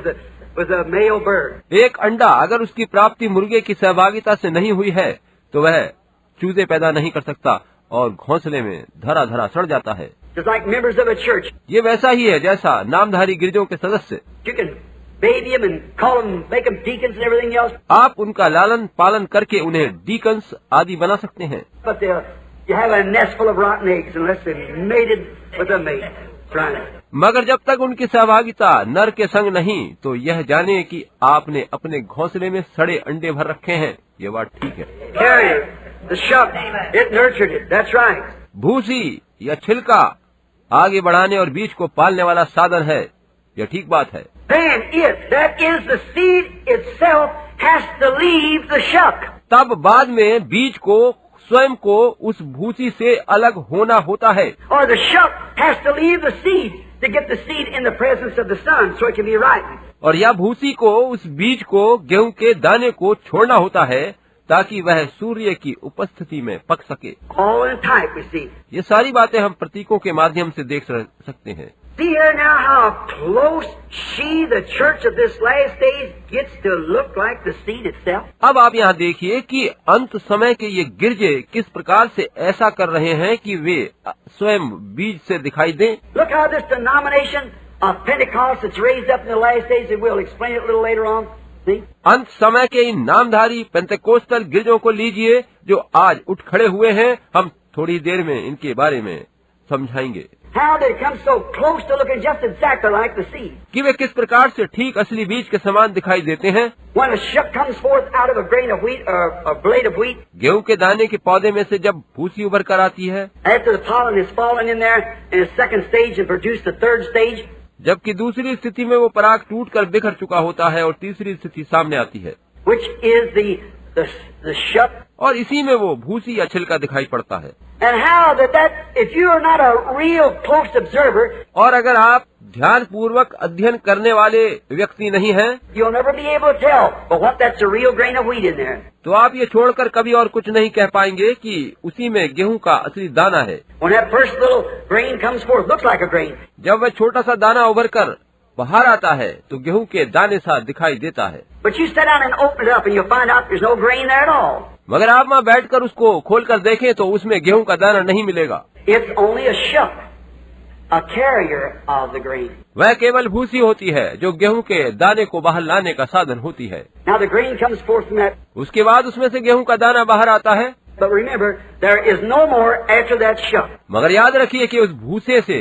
with a male bird. एक अंडा अगर उसकी प्राप्ति मुर्गे की सहभागिता से नहीं हुई है तो वह चूजे पैदा नहीं कर सकता और घोंसले में धरा धरा सड़ जाता है। Just like members of a church. ये वैसा ही है जैसा नामधारी गिरजों के सदस्य। You can baby them and call them, make them deacons and everything else. आप उनका लालन पालन करके उन्हें डीकन्स आदि बना सकते हैं, But you have a nest full of rotten eggs unless they're mated with a mate. Trying it. मगर जब तक उनकी सहभागिता नर के संग नहीं, तो यह जाने कि आपने अपने घोंसले में सड़े अंडे भर रखे हैं। ये बात ठीक है। Carrier, the shuck, it nurtured it. That's right. भूसी या छिलका आगे बढ़ाने और बीज को पालने वाला साधन है। यह ठीक बात है। then it, that is the seed itself, has to leave the shuck. तब बाद में बीज को स्वयं को उस भूसी से अलग होना होता है, Or the shuck has to leave the seed to get the seed in the presence of the sun so it can be ripened. और या भूसी को उस बीज को गेहूं के दाने को छोड़ना होता है ताकि वह सूर्य की उपस्थिति में पक सके। All in type, we see. ये सारी बातें हम प्रतीकों के माध्यम से देख सकते हैं। See here now how close she, the church of this last days, gets to look like the seed itself. अब आप यहाँ देखिए कि अंत समय के ये गिरजे किस प्रकार से ऐसा कर रहे हैं कि वे स्वयं बीज से दिखाई दें। Look how this denomination of Pentecost that's raised up in the last days, and we'll explain it a little later on. See? अंत समय के इन नामधारी पेंतेकोस्टल गिरजों को लीजिए जो आज उठ खड़े हुए हैं। हम थोड़ी देर में इनके बारे में समझाएंगे How did it come so close to looking just exactly like the seed? कि वे किस प्रकार से ठीक असली बीज के समान दिखाई देते हैं। When a shuck comes forth out of a grain of wheat or a blade of wheat, गेहूं के दाने के पौधे में से जब भूसी उभर कर आती है, after the pollen has fallen in there in a second stage and produced the third stage, जबकि दूसरी स्थिति में वो पराग टूट कर बिखर चुका होता है और तीसरी स्थिति सामने आती है, which is the shuck. और इसी में वो भूसी या छिलका दिखाई पड़ता है। And how that if you are not a real close observer, और अगर आप ध्यान पूर्वक अध्ययन करने वाले व्यक्ति नहीं हैं, you'll never be able to tell but what that's a real grain of wheat in there. तो आप ये छोड़कर कभी और कुछ नहीं कह पाएंगे कि उसी में गेहूं का असली दाना है। When that first little grain comes forth, looks like a grain. जब वह छोटा सा दाना उभर कर बाहर आता है तो गेहूं के दाने सा दिखाई देता है, But you sit down and open it up and you'll find out there's no grain there at all. मगर आप वहाँ बैठकर उसको खोलकर देखें तो उसमें गेहूं का दाना नहीं मिलेगा। It's only a shuck, a carrier of the grain. वह केवल भूसी होती है जो गेहूं के दाने को बाहर लाने का साधन होती है। Now the grain comes forth from that, उसके बाद उसमें से गेहूं का दाना बाहर आता है, but remember, there is no more after that shuck. मगर याद रखिए कि उस भूसे से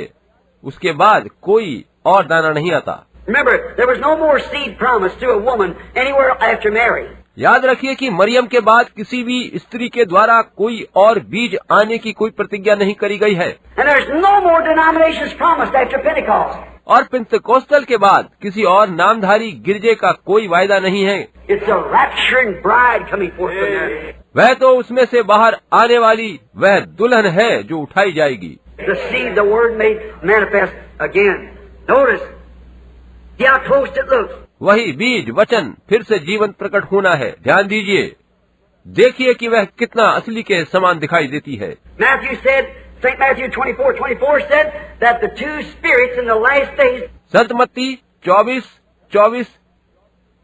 उसके बाद कोई और दाना नहीं आता। Remember, there was no more seed promised to a woman anywhere after Mary. याद रखिए कि मरियम के बाद किसी भी स्त्री के द्वारा कोई और बीज आने की कोई प्रतिज्ञा नहीं करी गई है, And there's no more denominations promised after Pentecost. और पेंतेकोस्टल के बाद किसी और नामधारी गिरजे का कोई वायदा नहीं है। It's a rapturing bride coming forth from there. वह तो उसमें से बाहर आने वाली वह दुल्हन है जो उठाई जाएगी। The seed, the word made manifest again. Notice, see how close it looks. वही बीज वचन फिर से जीवन प्रकट होना है। ध्यान दीजिए, देखिए कि वह कितना असली के समान दिखाई देती है। Matthew said, St. Matthew 24:24 said that the two spirits in the last days, संत मत्ती 24:24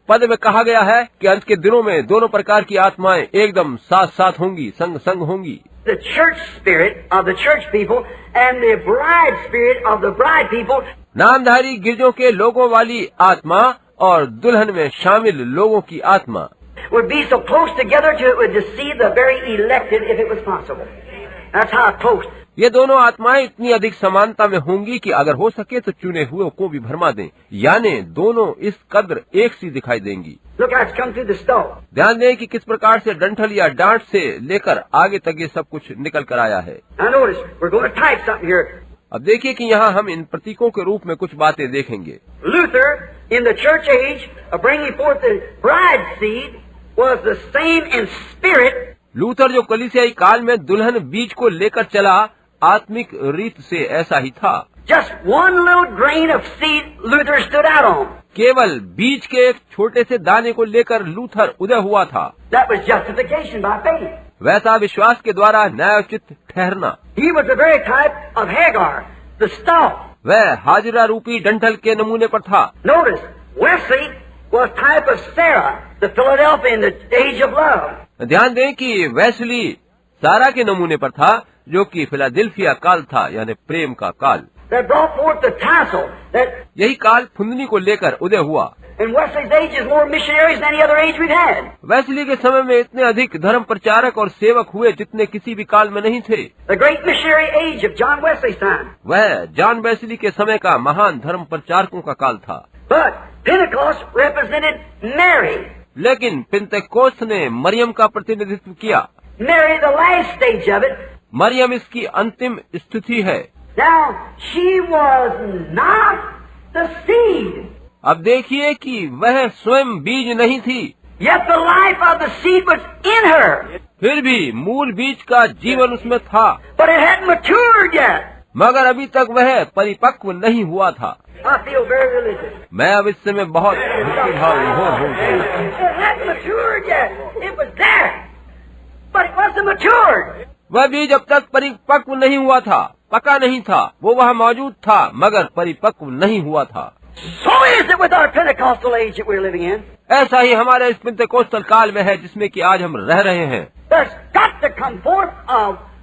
पद में कहा गया है कि अंत के दिनों में दोनों प्रकार की आत्माएं एकदम साथ साथ होंगी, संग संग होंगी। the church spirit of the church people and the bride spirit of the bride people, नामधारी गिरजों के लोगों वाली आत्मा और दुल्हन में शामिल लोगों की आत्मा would be so close together to it would deceive the very elected if it was possible. That's how close. ये दोनों आत्माएं इतनी अधिक समानता में होंगी कि अगर हो सके तो चुने हुए को भी भरमा दें, यानी दोनों इस कद्र एक सी दिखाई देंगी। Look how it's come through the stove. ध्यान दें कि किस प्रकार से डंठल या डांट से लेकर आगे तक ये सब कुछ निकल कर आया है। Now notice, we're going to type something here. अब देखिए कि यहाँ हम इन प्रतीकों के रूप में कुछ बातें देखेंगे। Luther, in the church age of bringing forth the bride seed, was the same in spirit. Luther जो कलीसियाई काल में दुल्हन बीज को लेकर चला, आत्मिक रीत से ऐसा ही था। Just one little grain of seed Luther stood out on. केवल बीज के एक छोटे से दाने को लेकर लूथर उदय हुआ था। That was justification by faith. वैसा विश्वास के द्वारा न्यायोचित ठहरना। He was the very type of Hagar, the stalk. वह हाजिरा रूपी डंठल के नमूने पर था। Notice, Wesley was type of Sarah, the Philadelphia in the age of love. ध्यान दें कि वेस्ली सारा के नमूने पर था, जो कि फिलाडेल्फिया काल था, यानी प्रेम का काल। That brought forth the tassel. That यही काल फुंदनी को लेकर उदय हुआ। in Wesley's age is more missionaries than any other age we've had. Wesley के समय में इतने अधिक धर्म प्रचारक और सेवक हुए जितने किसी भी काल में नहीं थे। The great missionary age of John Wesley's time. वह जॉन वेस्ली के समय का महान धर्म प्रचारकों का काल था। But Pentecost represented Mary. लेकिन पेंतेकोस्त ने मरियम का प्रतिनिधित्व किया। Mary, the last stage of it. Maryam इसकी अंतिम स्थिति है। Now, she was not the seed. अब देखिए कि वह स्वयं बीज नहीं थी, Yet the life of the seed was in her. फिर भी मूल बीज का जीवन उसमें था, But it hadn't matured yet. मगर अभी तक वह परिपक्व नहीं हुआ था। I feel very religious. मैं अब इस समय बहुत भक्तिभाव विभोर हो गया। It hadn't matured yet. It was there. But it wasn't matured. वह बीज अब तक परिपक्व नहीं हुआ था, पका नहीं था, वो वहाँ मौजूद था मगर परिपक्व नहीं हुआ था। So is it with our Pentecostal age that we're living in. ऐसा ही हमारे इस पेंटेकोस्टल काल में है जिसमें कि आज हम रह रहे हैं। There's got to come forth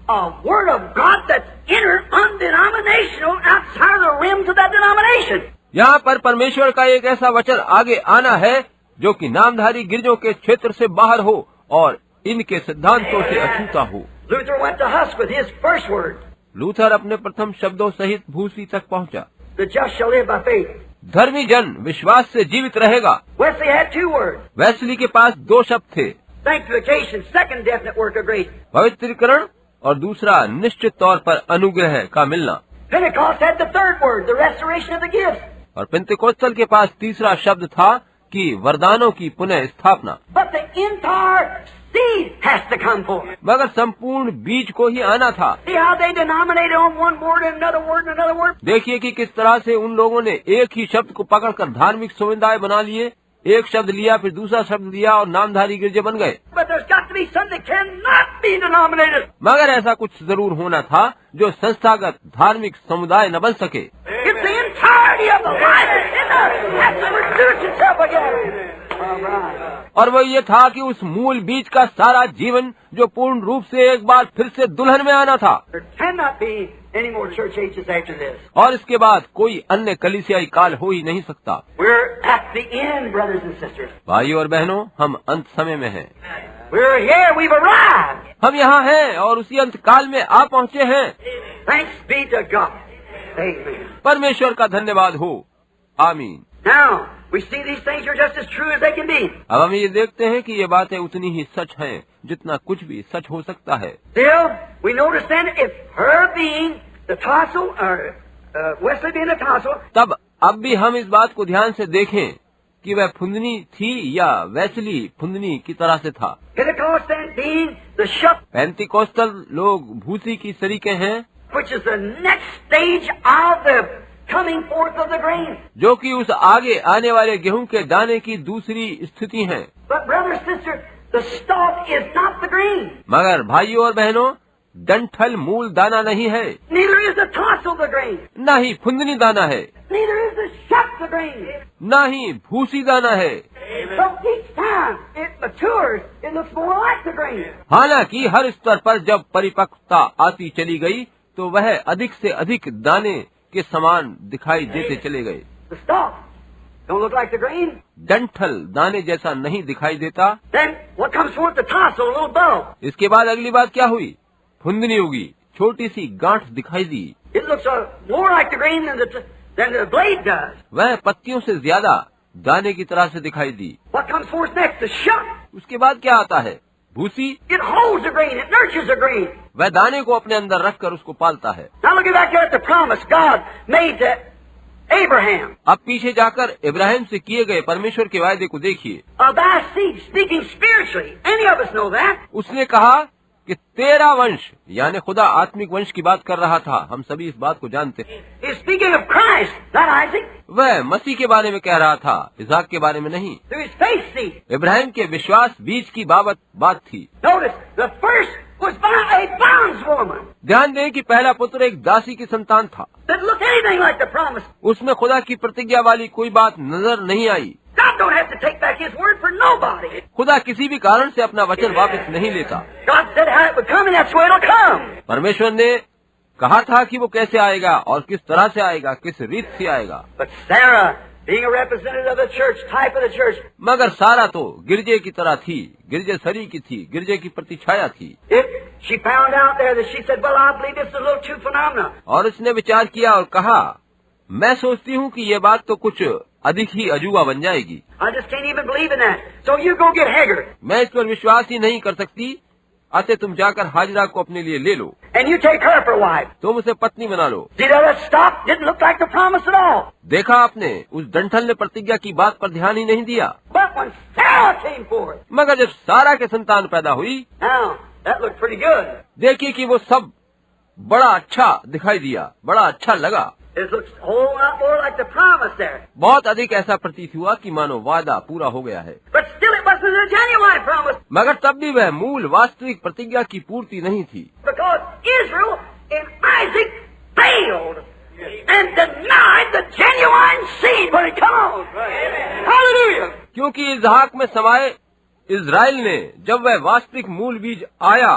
a word of God that's inner, undenominational, outside of the rims of that denomination. यहाँ पर परमेश्वर का एक ऐसा वचन आगे आना है जो कि नामधारी गिरजों के क्षेत्र से बाहर हो और इनके सिद्धांतों से अछूता हो। Luther went to Husk with his first word. Luther अपने प्रथम शब्दों सहित भूसी तक पहुँचा। The just shall live by faith. धर्मी जन विश्वास से जीवित रहेगा। Wesley had two words. Wesley के पास दो शब्द थे, Sanctification, second definite work of grace. पवित्रीकरण और दूसरा निश्चित तौर पर अनुग्रह का मिलना। Pentecost had the third word, the restoration of the gifts. और पेंतेकोस्टल के पास तीसरा शब्द था कि वरदानों की पुनः स्थापना। But the entire seed has to come forth. मगर संपूर्ण बीज को ही आना था। See how they denominated on one word and another word and another word? देखिए कि किस तरह से उन लोगों ने एक ही शब्द को पकड़कर धार्मिक समुदाय बना लिए, एक शब्द लिया फिर दूसरा शब्द लिया और नामधारी गिरजे बन गए। But there's got to be something that cannot be denominated. मगर ऐसा कुछ जरूर होना था जो संस्थागत धार्मिक समुदाय न बन सके। It's the entirety of the life. It has to reduce itself again. All right. और वो ये था कि उस मूल बीज का सारा जीवन जो पूर्ण रूप से एक बार फिर से दुल्हन में आना था। There cannot be any more church ages after this. और इसके बाद कोई अन्य कलीसियाई काल हो ही नहीं सकता। We're at the end, brothers and sisters. भाइयों और बहनों, हम अंत समय में हैं। We're here. We've arrived. हम यहाँ हैं और उसी अंत काल में आ पहुँचे हैं। Thanks be to God. Amen. परमेश्वर का धन्यवाद हो। आमीन। Now, we see these things are just as true as they can be. अब हम ये देखते हैं कि ये बातें उतनी ही सच हैं जितना कुछ भी सच हो सकता है। Still, we notice then if her being the tassel, or Wesley being a tassel, तब अब भी हम इस बात को ध्यान से देखें कि वह फुंदनी थी या वेस्ली फुंदनी की तरह से था। Pentecost then being the shuck, पेंतिकोस्टल लोग भूसी की सरीके हैं, which is the next stage of the coming forth of the grain. जो कि उस आगे आने वाले गेहूं के दाने की दूसरी स्थिति है। But brother, sister, the stalk is not the grain. मगर भाइयों और बहनों, डंठल मूल दाना नहीं है, Neither is the tassel the grain. न ही फुंदनी दाना है, Neither is the shuck the grain. न ही भूसी दाना है। So each time it matures, it looks more like the grain. हालांकि हर स्तर पर जब परिपक्वता आती चली गई तो वह अधिक से अधिक दाने के समान दिखाई देते चले गए। The stalk don't look like the grain. डंठल दाने जैसा नहीं दिखाई देता। Then what comes forth? The tassel, a little bulb. इसके बाद अगली बात क्या हुई? फुंदनी उगी, छोटी सी गांठ दिखाई दी। It looks more like the grain than the blade does. वह पत्तियों से ज्यादा दाने की तरह से दिखाई दी। What comes forth next? The shuck. उसके बाद क्या आता है? भूसी। It holds the grain. It nurtures the grain. वह दाने को अपने अंदर रखकर उसको पालता है। Now look back here at the promise God made to Abraham. अब पीछे जाकर इब्राहिम से किए गए परमेश्वर के वायदे को देखिए। Of thy seed, speaking spiritually. Any of us know that. उसने कहा कि तेरा वंश, यानी खुदा आत्मिक वंश की बात कर रहा था। हम सभी इस बात को जानते हैं। He's speaking of Christ, not Isaac. वह मसीह के बारे में कह रहा था, इसहाक के बारे में नहीं। Through his faith seed. Ibrahim के विश्वास बीज की बात थी। Notice, the first was by a bondswoman. ध्यान दें कि पहला पुत्र एक दासी की संतान था। Didn't look anything like the promise. उसमें खुदा की प्रतिज्ञा वाली कोई बात नजर नहीं आई। God don't have to take back his word for nobody. खुदा किसी भी कारण से अपना वचन वापस नहीं लेता। God said how it would come and that's the way it'll come. परमेश्वर ने कहा था कि वो कैसे आएगा और किस तरह से आएगा, किस रीत से आएगा। But Sarah, being a representative of the church, type of the church, मगर सारा तो गिरजे की तरह थी, गिरजे सरी की थी, गिरजे की प्रतिछाया थी। she found out there that she said, well, I believe this is a little too phenomena. और उसने विचार किया और कहा, मैं सोचती हूँ कि ये बात तो कुछ अधिक ही अजूबा बन जाएगी। I just can't even believe in that. So you go get Hagar. मैं इस पर विश्वास ही नहीं कर सकती, अतः तुम जाकर हाजरा को अपने लिए ले लो। and you take her for wife. तुम उसे पत्नी बना लो। See that stalk didn't look like the promise at all. देखा आपने, उस डंठल ने प्रतिज्ञा की बात पर ध्यान ही नहीं दिया। But when Sarah came forth, मगर जब सारा के संतान पैदा हुई, now that looked pretty good. देखिए कि वो सब बड़ा अच्छा दिखाई दिया, बड़ा अच्छा लगा। It looks a whole lot more like the promise there. बहुत अधिक ऐसा प्रतीत हुआ कि मानो वादा पूरा हो गया है, But still it wasn't a genuine promise मगर तब भी वह मूल वास्तविक प्रतिज्ञा की पूर्ति नहीं थी, because Israel and Isaac failed and denied the genuine seed when it come on. Hallelujah! क्योंकि इसहाक में समाये इज़राइल ने जब वह वास्तविक मूल बीज आया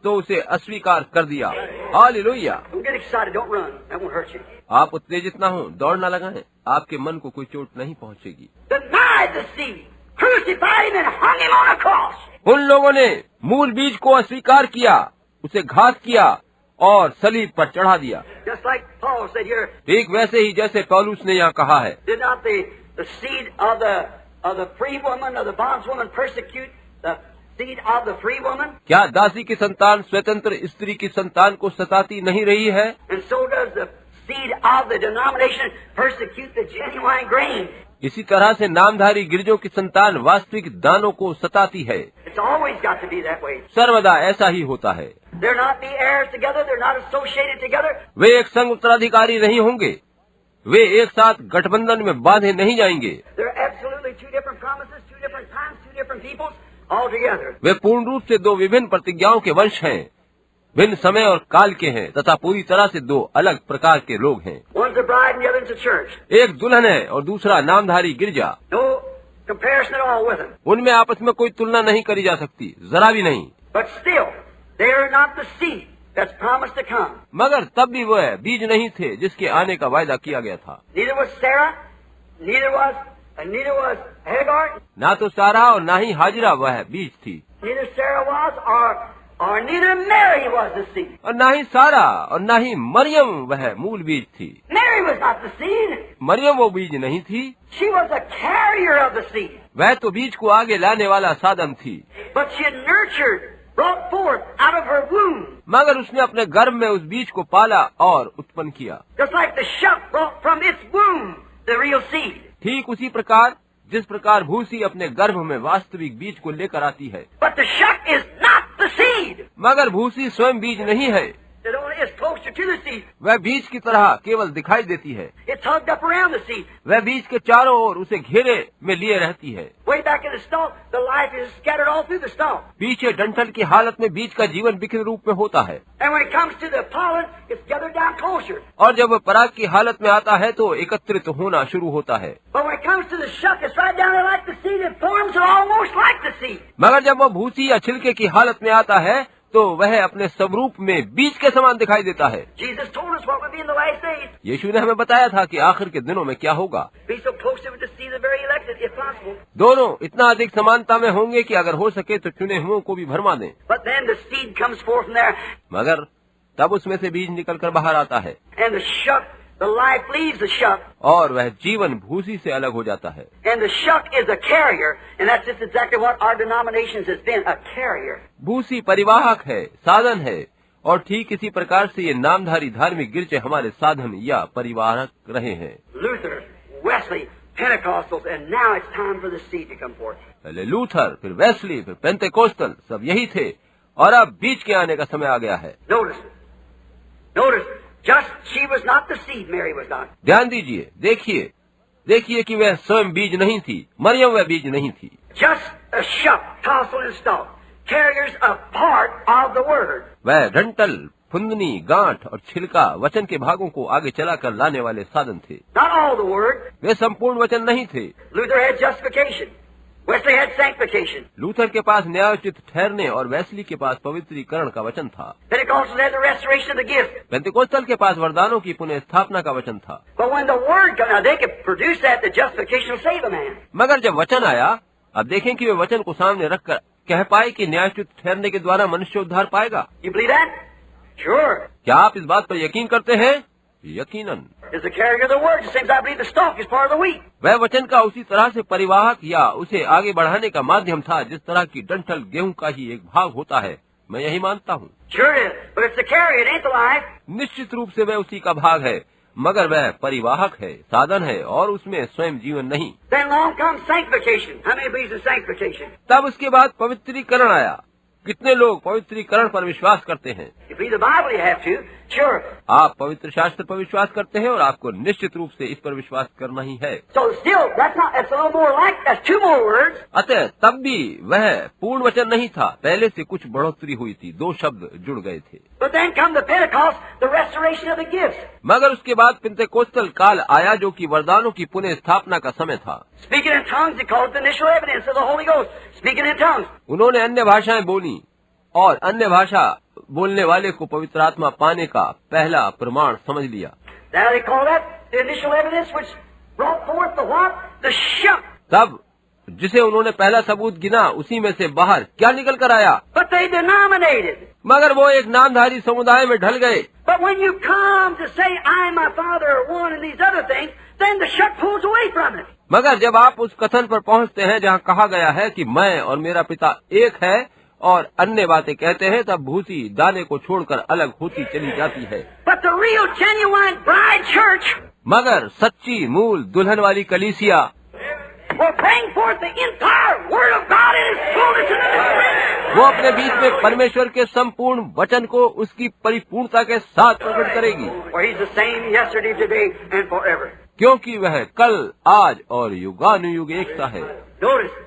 तो उसे अस्वीकार कर दिया। Hallelujah! Don't get excited. Don't run. That won't hurt you. आप उत्तेजित ना हो, दौड़ ना लगाएं, आपके मन को कोई चोट नहीं पहुंचेगी। Denied the seed, crucified him and hung him on a cross. उन लोगों ने मूल बीज को अस्वीकार किया, उसे घात किया और सलीब पर चढ़ा दिया। Just like Paul said here, ठीक वैसे ही जैसे पौलुस ने यहाँ कहा है, did not the seed of the free woman, of the bondswoman persecute the seed of the free woman? क्या दासी की संतान स्वतंत्र स्त्री की संतान को सताती नहीं रही है? And so does the seed of the denomination persecute the genuine grain. इसी तरह से नामधारी गिरजों की संतान वास्तविक दानों को सताती है। It's always got to be that way. सर्वदा ऐसा ही होता है। They're not the heirs together. They're not associated together. वे एक संग उत्तराधिकारी नहीं होंगे, वे एक साथ गठबंधन में बांधे नहीं जाएंगे। They're absolutely two different promises, two different times, two different peoples, all together. वे पूर्ण रूप से दो विभिन्न प्रतिज्ञाओं के वंश हैं, भिन्न समय और काल के हैं तथा पूरी तरह से दो अलग प्रकार के लोग हैं। One's a bride and the other's a church. एक दुल्हन है और दूसरा नामधारी गिरजा। No comparison at all with them. उनमें आपस में कोई तुलना नहीं करी जा सकती, जरा भी नहीं। But still, they are not the seed that's promised to come. मगर तब भी वह बीज नहीं थे जिसके आने का वायदा किया गया था। Neither was Sarah, neither was Hagar, ना तो सारा और ना ही हाजिरा वह बीज थी, neither Sarah was or neither Mary was the seed. और ना ही सारा और ना ही मरियम वह मूल बीज थी। Mary was not the seed. Maryam वो बीज नहीं थी, She was a carrier of the seed. वह तो बीज को आगे लाने वाला साधन थी। But she nurtured, brought forth out of her womb. मगर उसने अपने गर्भ में उस बीज को पाला और उत्पन्न किया, Just like the shuck brought from its womb the real seed. ठीक उसी प्रकार जिस प्रकार भूसी अपने गर्भ में वास्तविक बीज को लेकर आती है। But the shuck is not the seed. मगर भूसी स्वयं बीज नहीं है, It only is closer to the seed. वह बीज की तरह केवल दिखाई देती है। It's hugged up around the seed. वह बीज के चारों ओर उसे घेरे में लिए रहती है। Way back in the stalk, the life is scattered all through the stalk. पीछे डंठल की हालत में बीज का जीवन बिखरे रूप में होता है, And when it comes to the pollen, it's gathered down closer. और जब वह पराग की हालत में आता है तो एकत्रित होना शुरू होता है। But when it comes to the shuck, it's right down there like the seed. It forms almost like the seed. मगर जब वह भूसी या छिलके की हालत में आता है तो वह अपने स्वरूप में बीज के समान दिखाई देता है। Jesus told us what would be in the last days. यीशु ने हमें बताया था कि आखिर के दिनों में क्या होगा। Be so close to it to see the very elected, if possible. दोनों इतना अधिक समानता में होंगे कि अगर हो सके तो चुने हुओं को भी भरमा दें। But then the seed comes forth from there, मगर तब उसमें से बीज निकलकर बाहर आता है and the shuck, the life leaves the shuck, और वह जीवन भूसी से अलग हो जाता है। and the shuck is a carrier, and that's just exactly what our denominations has been, a carrier. भूसी परिवाहक है, साधन है, और ठीक इसी प्रकार से ये नामधारी धार्मिक गिरजे हमारे साधन या परिवाहक रहे हैं। Luther, Wesley, Pentecostals, and now it's time for the seed to come forth. पहले लूथर, फिर वेस्ली, फिर पेंतेकोस्टल, सब यही थे, और अब बीज के आने का समय आ गया है। Notice, just she was not the seed, Mary was not. ध्यान दीजिए, देखिए कि वह स्वयं बीज नहीं थी, मरियम वह बीज नहीं थी। Just a shuck, tassel and stalk, carriers a part of the word. वह डंठल, फुंदनी, गांठ और छिलका वचन के भागों को आगे चलाकर लाने वाले साधन थे। Not all the word. वे संपूर्ण वचन नहीं थे। Luther had justification. Wesley had sanctification. Luther के पास न्यायोचित ठहरने और वेस्ली के पास पवित्रीकरण का वचन था। Pentecostals had the restoration of the gift. पेंतेकोस्टल के पास वरदानों की पुनः स्थापना का वचन था। But when the word comes, now they could produce that, the justification will save a man. मगर जब वचन आया, अब देखें कि वे वचन को सामने रखकर कह पाए कि न्यायोचित ठहरने के द्वारा मनुष्य उद्धार पाएगा। You believe that? Sure. क्या आप इस बात पर यकीन करते हैं? यकीनन। Is the carrier of the word, the same as I believe the stalk is part of the wheat. वह वचन का उसी तरह से परिवाहक या उसे आगे बढ़ाने का माध्यम था जिस तरह की डंठल गेहूं का ही एक भाग होता है, मैं यही मानता हूँ। Sure it is. But it's the carrier, it ain't the life. निश्चित रूप से वह उसी का भाग है, मगर वह परिवाहक है, साधन है, और उसमें स्वयं जीवन नहीं। Then along comes sanctification. How many believes in sanctification? तब उसके बाद पवित्रीकरण आया। कितने लोग पवित्रीकरण पर विश्वास करते हैं? You read the Bible, you have to. Sure. आप पवित्र शास्त्र पर विश्वास करते हैं और आपको निश्चित रूप से इस पर विश्वास करना ही है। So still, that's a little more like, that's two more words. अतः तब भी वह पूर्ण वचन नहीं था, पहले से कुछ बढ़ोतरी हुई थी, 2 शब्द जुड़ गए थे। But then come the Pentecost, the restoration of the gifts. मगर उसके बाद पिंतेकोस्तल काल आया, जो कि वरदानों की पुनः स्थापना का समय था। Speaking in tongues, they call it the initial evidence of the Holy Ghost. Speaking in tongues. उन्होंने अन्य भाषाएं बोली और अन्य भाषा बोलने वाले को पवित्र आत्मा पाने का पहला प्रमाण समझ लिया। Now they call that the initial evidence which brought forth the what? The shout. तब जिसे उन्होंने पहला सबूत गिना, उसी में से बाहर क्या निकल कर आया? But they denominated. मगर वो एक नामधारी समुदाय में ढल गए। But when you come to say, I and my Father are one and these other things, then the shut pulls away from it. मगर जब आप उस कथन पर पहुंचते हैं जहां कहा गया है कि मैं और मेरा पिता एक है और अन्य बातें कहते हैं, तब भूसी दाने को छोड़कर अलग होती चली जाती है। But the real genuine bride church मगर सच्ची मूल दुल्हन वाली कलीसिया will bring forth the entire Word of God in its fullness in the Spirit. वो अपने बीच में परमेश्वर के संपूर्ण वचन को उसकी परिपूर्णता के साथ प्रकट करेगी, For He's the same yesterday, today, and forever. क्योंकि वह कल, आज और युगानुयुग एक सा है। Notice,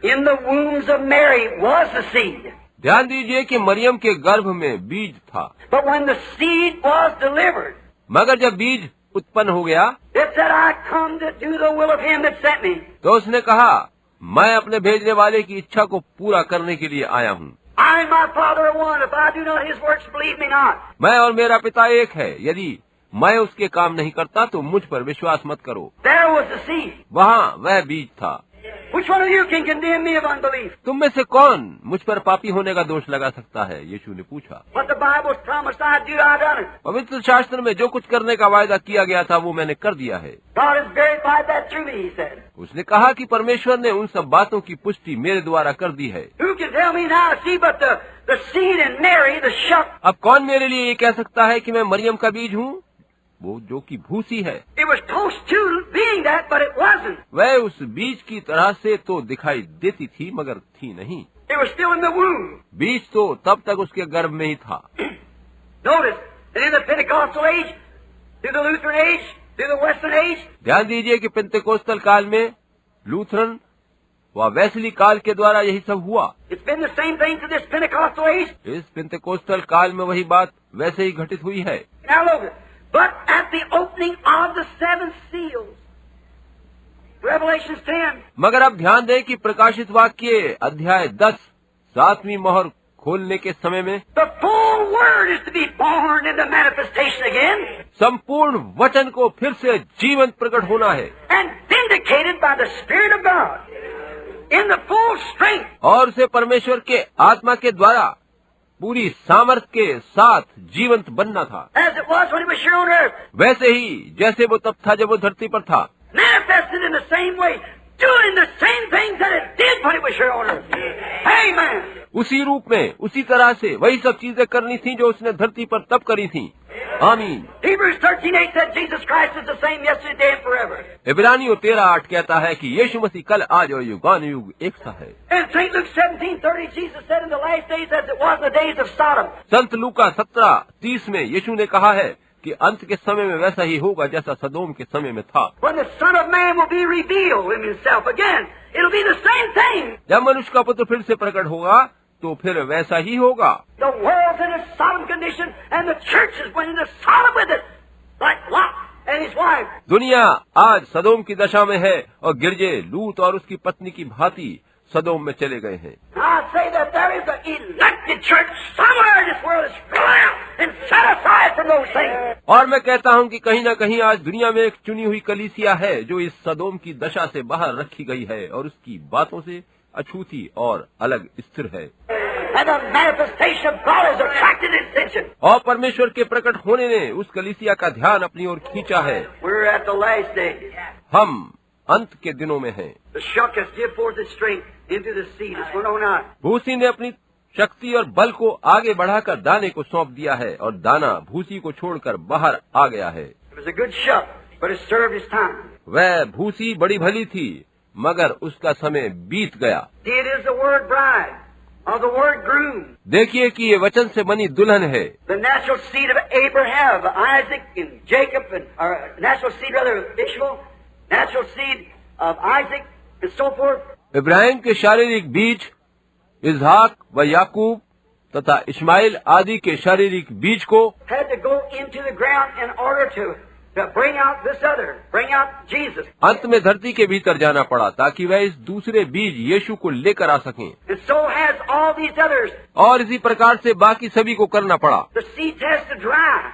in the wombs of Mary was the seed. ध्यान दीजिए कि मरियम के गर्भ में बीज था, But when the seed was delivered, मगर जब बीज उत्पन्न हो गया it said, I come to do the will of Him that sent me. तो उसने कहा, मैं अपने भेजने वाले की इच्छा को पूरा करने के लिए आया हूँ। I and my Father are one. If I do not His works, believe me not. मैं और मेरा पिता एक है, यदि मैं उसके काम नहीं करता तो मुझ पर विश्वास मत करो। There was the seed. वहाँ वह बीज था। Which one of you can condemn me of unbelief? तुम में से कौन मुझ पर पापी होने का दोष लगा सकता है? यीशु ने पूछा। What the Bible's promised I do, I done it. पवित्र शास्त्र में जो कुछ करने का वायदा किया गया था वो मैंने कर दिया है। God has verified that through me, He said. उसने कहा कि परमेश्वर ने उन सब बातों की पुष्टि मेरे द्वारा कर दी है। Who can tell me now? See, but the seed in Mary, the shuck, अब कौन मेरे लिए ये कह सकता है कि मैं मरियम का बीज हूँ, वो जो कि भूसी है। it was close to being that, but it wasn't. वह उस बीज की तरह से तो दिखाई देती थी, मगर थी नहीं। It was still in the womb. बीज तो तब तक उसके गर्भ में ही था। Notice, and in the Pentecostal age, through the Lutheran age, through the Western age, ध्यान दीजिए कि पेंतेकोस्तल काल में, लूथरन व वेस्ली काल के द्वारा यही सब हुआ। it's been the same thing to this Pentecostal age. इस पेंतेकोस्तल काल में वही बात वैसे ही घटित हुई है। Now look, but at the opening of the 7 seals, Revelation 10, मगर अब ध्यान दें कि प्रकाशित वाक्य अध्याय 10 7वीं मोहर खोलने के समय में the full Word is to be born into manifestation again संपूर्ण वचन को फिर से जीवंत प्रकट होना है and vindicated by the Spirit of God in the full strength. और उसे परमेश्वर के आत्मा के द्वारा पूरी सामर्थ के साथ जीवंत बनना था, As it was when He was here on earth, वैसे ही जैसे वो तब था जब वो धरती पर था, manifested in the same way, doing the same things that it did when He was here on earth. Amen. उसी रूप में, उसी तरह से वही सब चीजें करनी थी जो उसने धरती पर तब करी थी। आमीन। Hebrews 13:8 said Jesus Christ is the same yesterday, today, and forever. इब्रानियों 13:8 कहता है कि यीशु मसीह कल, आज और युगानुयुग एक सा है। And St. Luke 17:30, Jesus said in the last days as it was in the days of Sodom. संत लूका 17:30 में यीशु ने कहा है कि अंत के समय में वैसा ही होगा जैसा सदोम के समय में था। When the Son of Man will be revealed in Himself again, it'll be the same thing. जब मनुष्य का पुत्र फिर से प्रकट होगा तो फिर वैसा ही होगा। The world's in a Sodom condition, and the church is went into Sodom with it, like Lot and his wife. दुनिया आज सदोम की दशा में है और गिरजे लूत और उसकी पत्नी की भांति सदोम में चले गए हैं। I say that there is an elected church somewhere in this world that's gone out and set aside from those things. और मैं कहता हूँ कि कहीं न कहीं आज दुनिया में एक चुनी हुई कलीसिया है जो इस सदोम की दशा से बाहर रखी गई है और उसकी बातों से अछूती और अलग स्थिर है। And the manifestation of God has attracted its attention. और परमेश्वर के प्रकट होने ने उस कलीसिया का ध्यान अपनी ओर खींचा है। We're at the last days. हम अंत के दिनों में हैं। The shuck has give forth its strength into the seed. It's going on out. भूसी ने अपनी शक्ति और बल को आगे बढ़ाकर दाने को सौंप दिया है और दाना भूसी को छोड़कर बाहर आ गया है। It was a good shuck, but it served its time. वह भूसी बड़ी भली थी, मगर उसका समय बीत गया। It is the word bride, or the word groom, देखिए कि ये वचन से बनी दुल्हन है, the natural seed of Abraham, of Isaac, and Jacob, or natural seed rather of Ishmael, natural seed of Isaac, and so forth. Ibrahim के शारीरिक बीज, इसहाक व याकूब तथा इस्माइल आदि के शारीरिक बीज को Had to go into the ground in order to bring out this other, bring out Jesus. अंत में धरती के भीतर जाना पड़ा ताकि वह इस दूसरे बीज यीशु को लेकर आ सकें, And so has all these others. और इसी प्रकार से बाकी सभी को करना पड़ा। The seeds has to dry.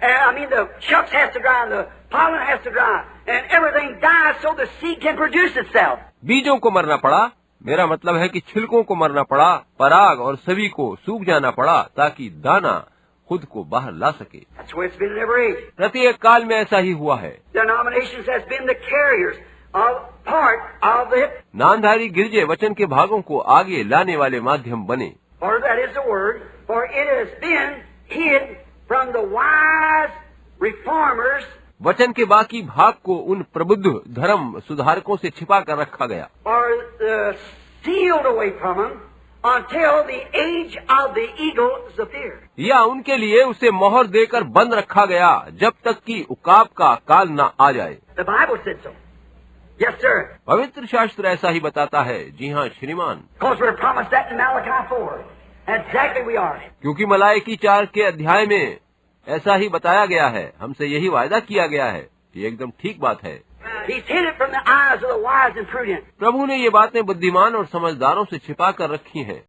The shucks has to dry, and the pollen has to dry, and everything dies so the seed can produce itself. बीजों को मरना पड़ा, मेरा मतलब है कि छिलकों को मरना पड़ा, पराग और सभी को सूख जाना पड़ा ताकि दाना खुद को बाहर ला सके। That's the way it's been in every age. प्रत्येक काल में ऐसा ही हुआ है। Denominations has been the carriers of part of the, नामधारी गिरजे वचन के भागों को आगे लाने वाले माध्यम बने, or that is the word, for it has been hid from the wise reformers, वचन के बाकी भाग को उन प्रबुद्ध धर्म सुधारकों से छिपा कर रखा गया, or sealed away from them until the age of the eagle is appeared. या उनके लिए उसे मोहर देकर बंद रखा गया जब तक कि उकाब का काल न आ जाए। The Bible said so. Yes, sir. पवित्र शास्त्र ऐसा ही बताता है। जी हाँ श्रीमान, Because we're promised that in Malachi 4. Exactly we are. क्योंकि मलाइकी 4 के अध्याय में ऐसा ही बताया गया है, हमसे यही वायदा किया गया है। ये एकदम ठीक बात है। He's hid it from the eyes of the wise and prudent. प्रभु ने ये बातें बुद्धिमान और समझदारों से छिपा कर रखी हैं।